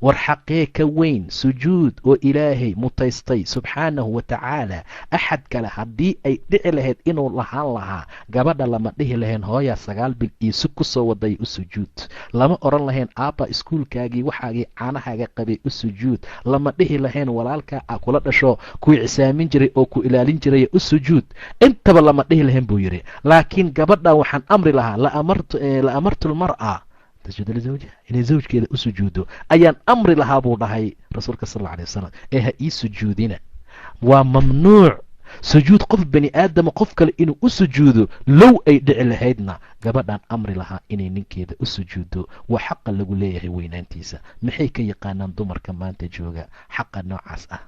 war xaqee ka weyn sujuud oo ilaahay mutaystay subxaanahu wa tacaala. axad kale haddii ay dhici lahayd inuu lahaan lahaa, gabadha lama dhihi lahayn hooyaa 9 bil iisu ku soo waday u sujuud, lama oran lahayn aabba iskuulkaagii waxaagii caanahaaga qabay u sujuud, lama dhihi lahayn walaalkaa a kula dhasho ku cisaamin jiray oo ku ilaalin jiray u sujuud, intaba lama dhihi lahayn buu yidhi. laakiin gabadha waxaan amri lahaa, la amartu lmar'a tasjuuda lizawjiha, inay zawjkeeda u sujuudo ayaan amri lahaa buu dhahay rasuulka sal alla alay wasalam. ee ha ii sujuudina, waa mamnuuc sujuud qof bani aadama qof kale inuu u sujuudo. low ay dhici lahaydna gabadhaan amri lahaa inay ninkeeda u sujuuddo. waa xaqa lagu leeyahay weynaantiisa. maxay ka yaqaanaan dumarka maanta jooga xaqa noocaas ah?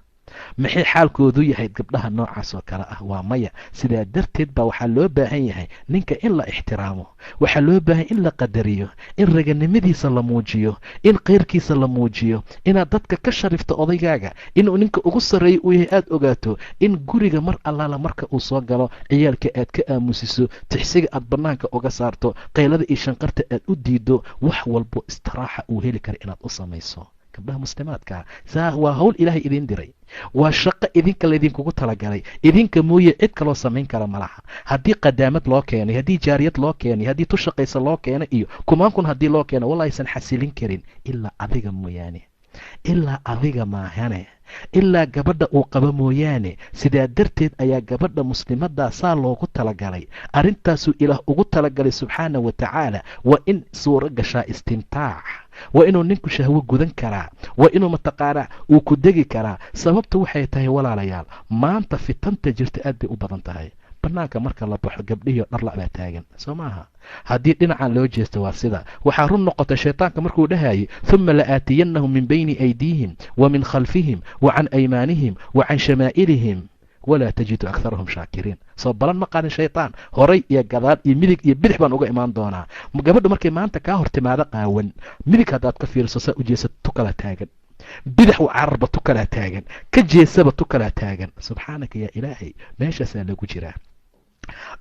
maxay xaalkoodu yahay gabdhaha noocaas oo kale ah? waa maya. sidaa darteed baa waxaa loo baahan yahay ninka in la ixtiraamo, waxaa loo baahan in la qadariyo, in raganimadiisa la muujiyo, in keyrkiisa la muujiyo, inaad dadka ka sharifto odaygaaga, inuu ninka ugu sarreeya uu yahay aada ogaato, in guriga mar allaala marka uu soo galo ciyaalka aad ka aamusiso, tixsiga aad bannaanka uga saarto, qaylada iyo shanqarta aad u diido, wax walbo istiraaxa uu heli kara inaad u samayso. gabdhaha muslimaadka waa hawl ilaahay idin diray, waa shaqo idinka laydinkugu talagalay, idinka mooye cid kaloo samayn kara malaha. haddii qadaamad loo keenay, haddii jaariyad loo keenay, haddii tushaqaysa loo keenay iyo kumaankun haddii loo keenay, wallahi aysan xasilin karin ilaa adiga mooyaane, ilaa adiga maahane, ilaa gabadha uu qabo mooyaane. sidaa darteed ayaa gabadha muslimaddaa saa loogu talagalay, arrintaasuu ilaah ugu talagalay subxaana wa tacaala. waa in suuro gashaa istimtaac, waa inuu ninku shahwo gudan karaa, waa inuu mataqaanaa uu ku degi karaa. sababta waxay tahay walaalayaal, maanta fitanta jirta aad bay u badan tahay. banaanka marka la baxo gabdhihiio dharla baa taagan, soo maaha? haddii dhinacan loo jeesto waa sida waxaa run noqota shaytaanka markuu dhahayay uma la'aatiyannahum min bayni aydiihim wa min khalfihim wa can aymaanihim wa can shamaa'ilihim walaa tajidu akharahum shaakiriin. soo balan ma qaadin shaytaan, horay iyo gadaal iyo midig iyo bidix baan uga imaan doonaa. gabadha markay maanta kaa hor timaado qaawan, midig haddaad ka fiiriso saa u jeesad tu kala taagan, bidix u cararba tu kalaa taagan, ka jeesaba tu kalaa taagan. subxaanaka yaa ilaahay, meeshaasaa lagu jiraa.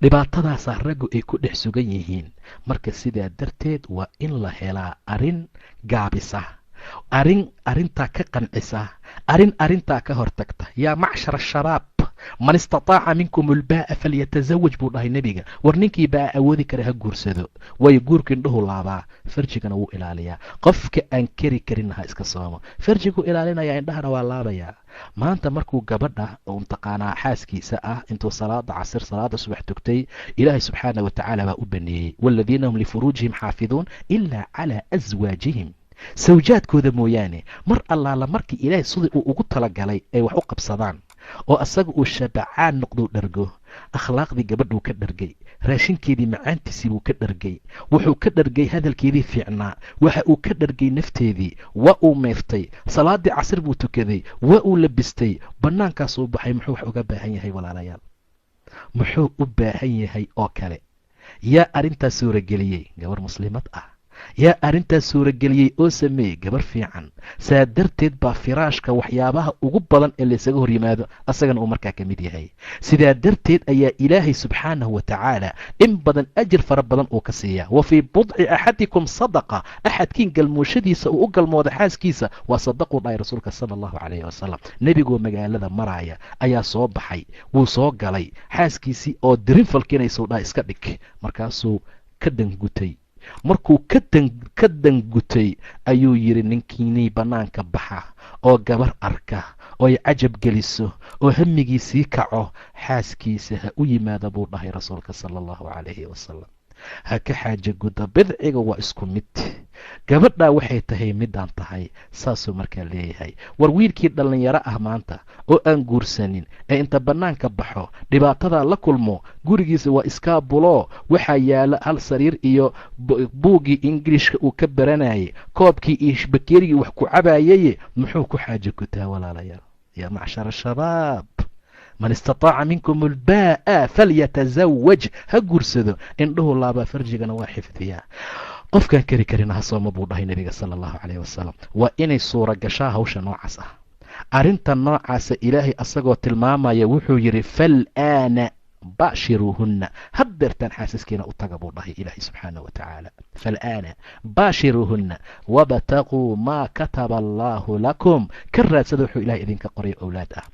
dhibaatadaasaa raggu ay ku dhex sugan yihiin. marka sidaa darteed waa in la helaa arrin gaabisa, arrintaa ka qancisa, arrintaa ka hortagta. yaa macshara shabaab man istataaca minkum ulbaa'a falyatazawaj buu dhahay nebiga. war ninkii baa awoodi kara ha guursado, waayo guurka indhuhu laabaa, farjigana wuu ilaaliyaa. qofka aan keri karin ha iska soomo, farjiguu ilaalinayaa, indhahana waa laabayaa. maanta markuu gabadha oo mtaqaanaa xaaskiisa ah intuu salaada casir salaada subax tugtay, ilaahay subxaana wa tacaala baa u baneeyey waaladiina hum lifuruujihim xaafiduun ilaa calaa aswaajihim, sawjaadkooda mooyaane. mar allaala markii ilaahay sidii uu ugu talagalay ay wax u qabsadaan oo asaga uu shabacaan noqduu dhargo, akhlaaqdii gabadhuu ka dhargay, raashinkeedii macaantiisii buu ka dhargay, wuxuu ka dhargay hadalkeedii fiicnaa, waxa uu ka dhargay nafteedii, waa uu meeftay, salaadii casir buu tukaday, waa uu labistay, bannaankaasuu baxay. muxuu wax uga baahan yahay walaalayaal? muxuu u baahan yahay oo kale? yaa arrintaas suurageliyey? gabar muslimad ah. yaa arrintaas suurageliyey oo sameeyey? gabar fiican. saa darteed baa firaashka waxyaabaha ugu badan ee laysaga hor yimaado asagana uu markaa ka mid yahay. sidaa darteed ayaa ilaahay subxaanahu wa tacaala in badan ajir fara badan uu ka siiyaa. wa fii budci axadikum sadaqa, axadkiin galmooshadiisa uu u galmooda xaaskiisa waa sadaquu dhahay rasuulka sala allahu calayhi wasalam. nebigoo magaalada maraaya ayaa soo baxay, wuu soo galay, xaaskiisii oo dirin falkinaysuu dhahay iska dhig. markaasuu ka dangutay. markuu ka dangutay ayuu yidhi ninkiinii bannaanka baxa oo gabar arka oo ay cajab geliso oo hamigii sii kaco, xaaskiisa ha u yimaada buu dhahay rasuulka sala allahu calayhi wasalam. ha ka xaaja guda, bidciga waa isku mid. gabadhaa waxay tahay midaan tahay, saasuu markaa leeyahay. war wiilkii dhallinyaro ah maanta oo aan guursanin ee inta bannaanka baxo dhibaatadaa la kulmo, gurigiisa waa iskaabulo, waxaa yaala hal sariir iyo buuggii ingiliishka uu ka baranayay, koobkii iyo bakeerigii wax ku cabaayay, muxuu ku xaajo gutaa walaalayaal? yaa macshara shabaab man istataaca minkum ulbaa'a falyatazawaj, ha guursado, indhuhu laabaa, farjigana waa xifdiyaa. qofkaan keri karina ha sooma buu dhahay nebiga sala allahu calayhi wasalam. waa inay suura gashaa hawsha noocaas ah. arrinta noocaasa ilaahay asagoo tilmaamaya wuxuu yidhi fal'aana baashiruuhunna, haddeertaan xaasaskiina u taga buu dhahay ilaahay subxaana wa tacaala. fal'aana baashiruuhunna wabtaquu maa kataba allaahu lakum, ka raadsada wuxuu ilahay idinka qoray owlaad ah.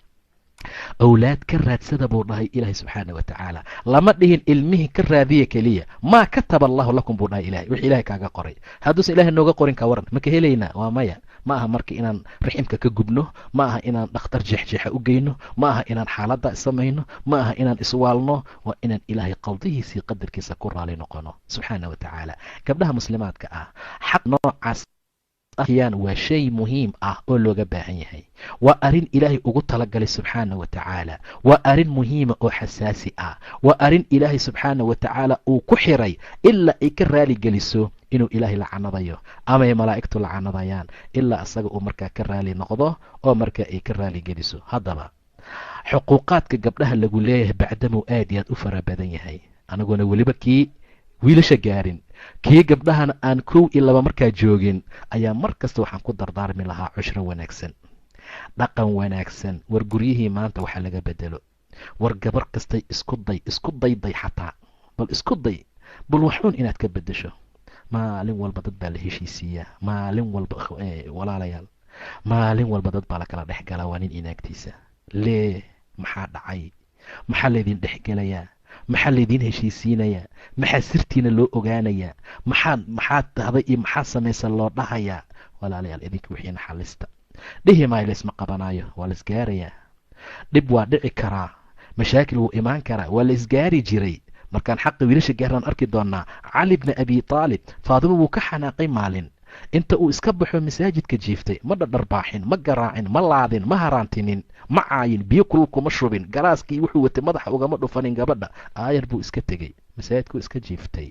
awlaad ka raadsada buu dhahay ilaahay subxaana wa tacaala. lama dhihin ilmihii ka raadiya keliya, maa kataba allahu lakum buu dhahay ilahay, wixii ilahay kaaga qoray. hadduusan ilahay nooga qorin ka waran, maka helaynaa? waa maya. ma aha marka inaan raximka ka gubno, ma aha inaan dhakhtar jeexjeexa u geyno, ma aha inaan xaaladda samayno, ma aha inaan iswaalno. waa inaan ilaahay qaldihiisii qadarkiisa ku raali noqono subxaana wa tacaala. gabdhaha muslimaadka ah, xaq noocaas ahyaan waa shay muhiim ah oo looga baahan yahay. waa arrin ilaahay ugu talagalay subxaana wa tacaala. waa arrin muhiima oo xasaasi ah. waa arrin ilaahay subxaana wa tacaala uu ku xiray ilaa ay ka raali geliso inuu ilaahay lacanadayo ama ay malaa'igtu lacanadayaan, ilaa asaga uu markaa ka raali noqdo oo markaa ay ka raali geliso. haddaba xuquuqaadka gabdhaha lagu leeyahay bacdamuu aad iyo aad u fara badan yahay, aniguna weliba kii wiilasha gaarin, kii gabdhahana aan 1 iyo 2 markaa joogin, ayaa mar kasta waxaan ku dardaarmi lahaa cushro wanaagsan, dhaqan wanaagsan. war guryihii maanta waxaa laga bedelo. war gabar kastay isku dayday xataa, bal isku day, bal waxuun inaad ka bedesho. maalin walba dad baa la heshiisiiyaa, maalin walba walaalayaal maalin walba dad baa la kala dhex galaa, waa nin inaagtiisa. lee maxaa dhacay? maxaa laydin dhex gelayaa? maxaa laydiin heshiisiinayaa? maxaa sirtiina loo ogaanayaa? maxaad tahday iyo maxaa samaysa loo dhahayaa? walaalayaal idinka wixiina xalista. dhihi maayo laysma qabanaayo, waa la isgaarayaa. dhib waa dhici karaa, mashaakil wuu imaan karaa, waa la isgaari jiray. markaan xaqa wiilasha gaaraan arki doonaa. cali bni abi taalib faadimo wuu ka xanaaqay maalin, inta uu iska baxo masaajidka jiiftay, ma dhardharbaaxin, ma garaacin, ma laadin, ma haraantinin, ma caayin, biyo kulul kuma shubin, galaaskii wuxuu watay madaxa ugama dhufanin gabadha. aayar buu iska tegey, masaajidkuu iska jiiftay.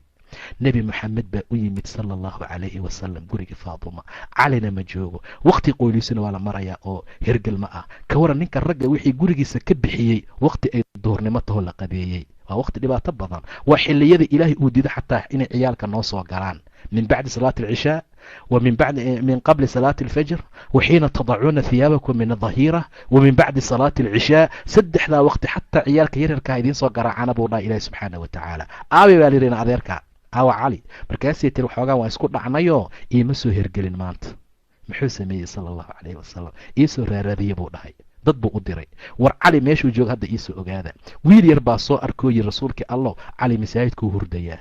nebi moxamed baa u yimid sala allahu calayhi wasalam gurigii faaduma. calina ma joogo, waqti qoyliisuna waa la marayaa oo hergel ma ah. ka waran ninka ragga wixii gurigiisa ka bixiyey waqti ay duurnimo taho la qabeeyey. waa waqti dhibaato badan, waa xilliyada ilaahay uu dido xataa inay ciyaalka noo soo galaan. min bacdi salaati alcishaa min qabli salaati alfajr, waxiina tadacuuna hiyaabakum min adhahiira, wamin bacdi salaati alcishaa. saddexdaa waqti xataa ciyaalka yaryarkaa idiin soo garaacana buu dhaha ilaahi subxaana wa tacaala. aabe baa layidhi adeerka aawa cali. markaasay tiri waxoogaa waan isku dhacnayoo iima soo hergelin maanta. muxuu sameeyey sala allahu calayhi wasalam? iisoo raaraadiye buu dhahay, dad buu u diray. war cali meeshuu jooga hadda iisoo ogaada. wiil yar baa soo arkooyi rasuulkii allow, cali masaajidkuu hurdayaa.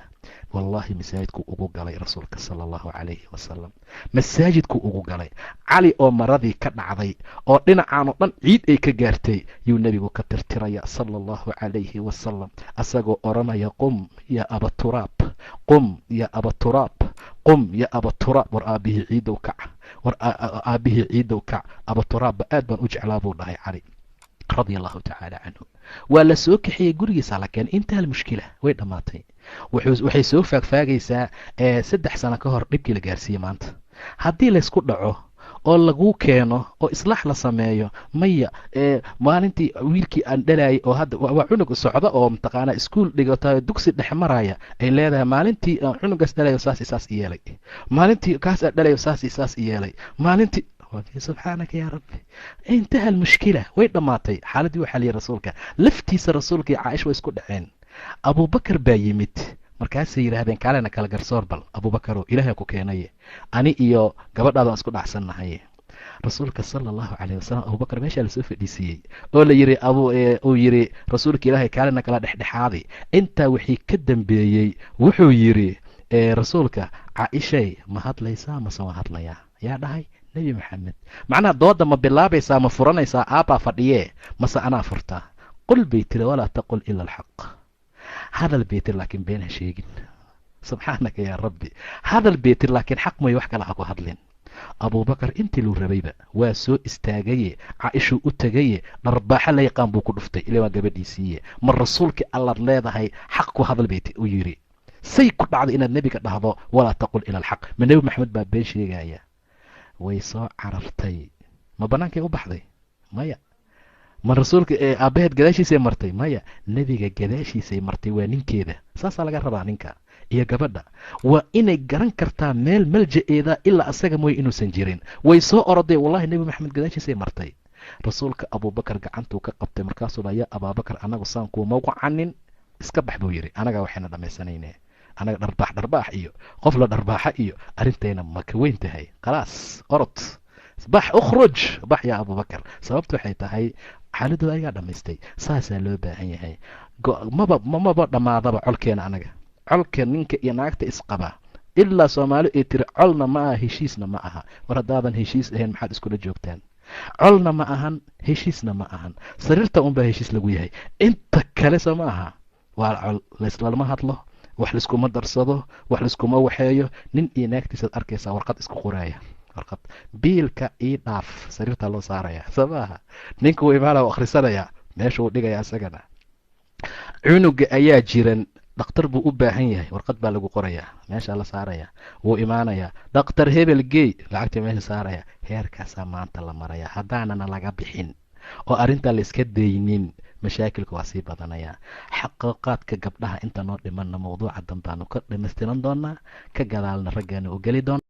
wallaahi masaajidkuu ugu galay rasuulka sala allahu calayhi wasalam, masaajidkuu ugu galay. cali oo maradii ka dhacday oo dhinacaanoo dhan ciid ay ka gaartay yuu nebigu ka tirtiraya sala allahu calayhi wasalam, asagoo odhanaya qum ya abaturaab, qum ya abaturaab, qum ya abaturaab. war aabbihii ciidow kac, war aabbihii ciidow kac. abaturaabba aad baan u jeclaa buu dhahay cali radia allahu tacaala canhu. waa la soo kaxiyey gurigiisa la keenay. intaa almushkila way dhammaatay. waxay soo faagfaagaysaa 3 sano ka hor dhibkii la gaarsiiyey maanta. haddii laysku dhaco oo laguu keeno oo islaax la sameeyo, maya maalintii wiilkii aan dhalayay oo hadda waa cunug socda oo mataqaanaa iskuul dhigata dugsi dhex maraya, ay leedahay maalintii aan cunugaas dhalayo saas saas yeelay, maalintii kaas aan dhalayo saas saas yeelay, maalintii subxaanaka yaa rabbi. intaha almushkila way dhammaatay. xaaladii waxaa layidhi rasuulka laftiisa, rasuulka iyo caaisha way isku dhaceen. abubakar baa yimid, markaasay yidhaahdeen kaalena kala garsoor bal abubakarow, ilaahay ku keenaye, ani iyo gabadhaadaan isku dhacsannahaye. rasuulka sala allahu calayh wasalam abubakar meeshaa lasoo fadhiisiiyey oo la yidhi uu yidhi rasuulka ilaahay kaalena kala dhexdhexaaday. intaa wixii ka dambeeyey wuxuu yidhi rasuulka, caaishay ma hadlaysaa mase ma hadlayaa? yaa dhahay nebi maxamed. macnaha dooda ma bilaabaysaa ma furanaysaa? aabbaa fadhiyee mase anaa furtaa? qul bay tiri walaa taqul ila alxaq. hadal bay tiri laakiin been ha sheegin. subxaanaka yaa rabbi. hadal bay tiri laakiin xaq mooye wax kale ha ku hadlin. abubakar intii luu rabayba waa soo istaagaye, caaishuu u tegaye, dharbaaxa la yaqaan buu ku dhuftay. ila waa gabadhiisiiye. ma rasuulkii allaad leedahay xaq ku hadal bay u yidhi. say ku dhacday inaad nebiga dhahdo walaa taqul ila alxaq? ma nebi maxamed baa been sheegaya? way soo carartay. ma bannaankay u baxday? maya. ma rasuulka aabbaheed gadaashiisay martay? maya. nebiga gadaashiisay martay. waa ninkeeda. saasaa laga rabaa ninka iyo gabadha. waa inay garan kartaa meel malja-eeda ilaa asaga mooye inuusan jirin. way soo oroday, wallahi nebi maxamed gadaashiisay martay. rasuulka abubakar gacantuu ka qabtay, markaasuu dha yaa abaabakar, anagu saan kuuma wacanin, iska bax buu yidhi. anagaa waxayna dhammaysanayne, anaga dharbaax iyo qof la dharbaaxa iyo arrintayna ma ka weyn tahay. khalaas orod bax, ukhruj bax yaa abubakar. sababtu waxay tahay xaaladooda ayagaa dhammaystay. saasaa loo baahan yahay. maba dhammaadaba colkeena anaga. colka ninka iyo naagta isqaba ilaa soomaali ay tiri colna ma aha heshiisna ma aha. war haddaadan heshiis ahayn maxaad iskula joogtaan? colna ma ahan, heshiisna ma ahan. sariirta unbaa heshiis lagu yahay, inta kale soo ma aha. waa col, layslama hadlo, wax laiskuma darsado, wax laiskuma waxeeyo. nin iyo naagtiisaad arkaysaa warqad isku qoraaya, warqad biilka ii dhaaf, sariirtaa loo saaraya soo maaha. ninka wuu imaana u akhrisanayaa, meesha uu dhigaya isagana. cunuga ayaa jiran, dhakhtar buu u baahan yahay, warqad baa lagu qorayaa, meeshaa la saaraya. wuu imaanayaa, dhakhtar hebel geey, lacagta meesha saaraya. heerkaasaa maanta la maraya. haddaanana laga bixin oo arrintaa la iska daynin, mashaakilka waa sii badanayaa. xaqiiqaadka gabdhaha inta noo dhimanna mawduuca danbaanu ka dhamaystiran doonaa, ka gadaalna raggaana u geli doona.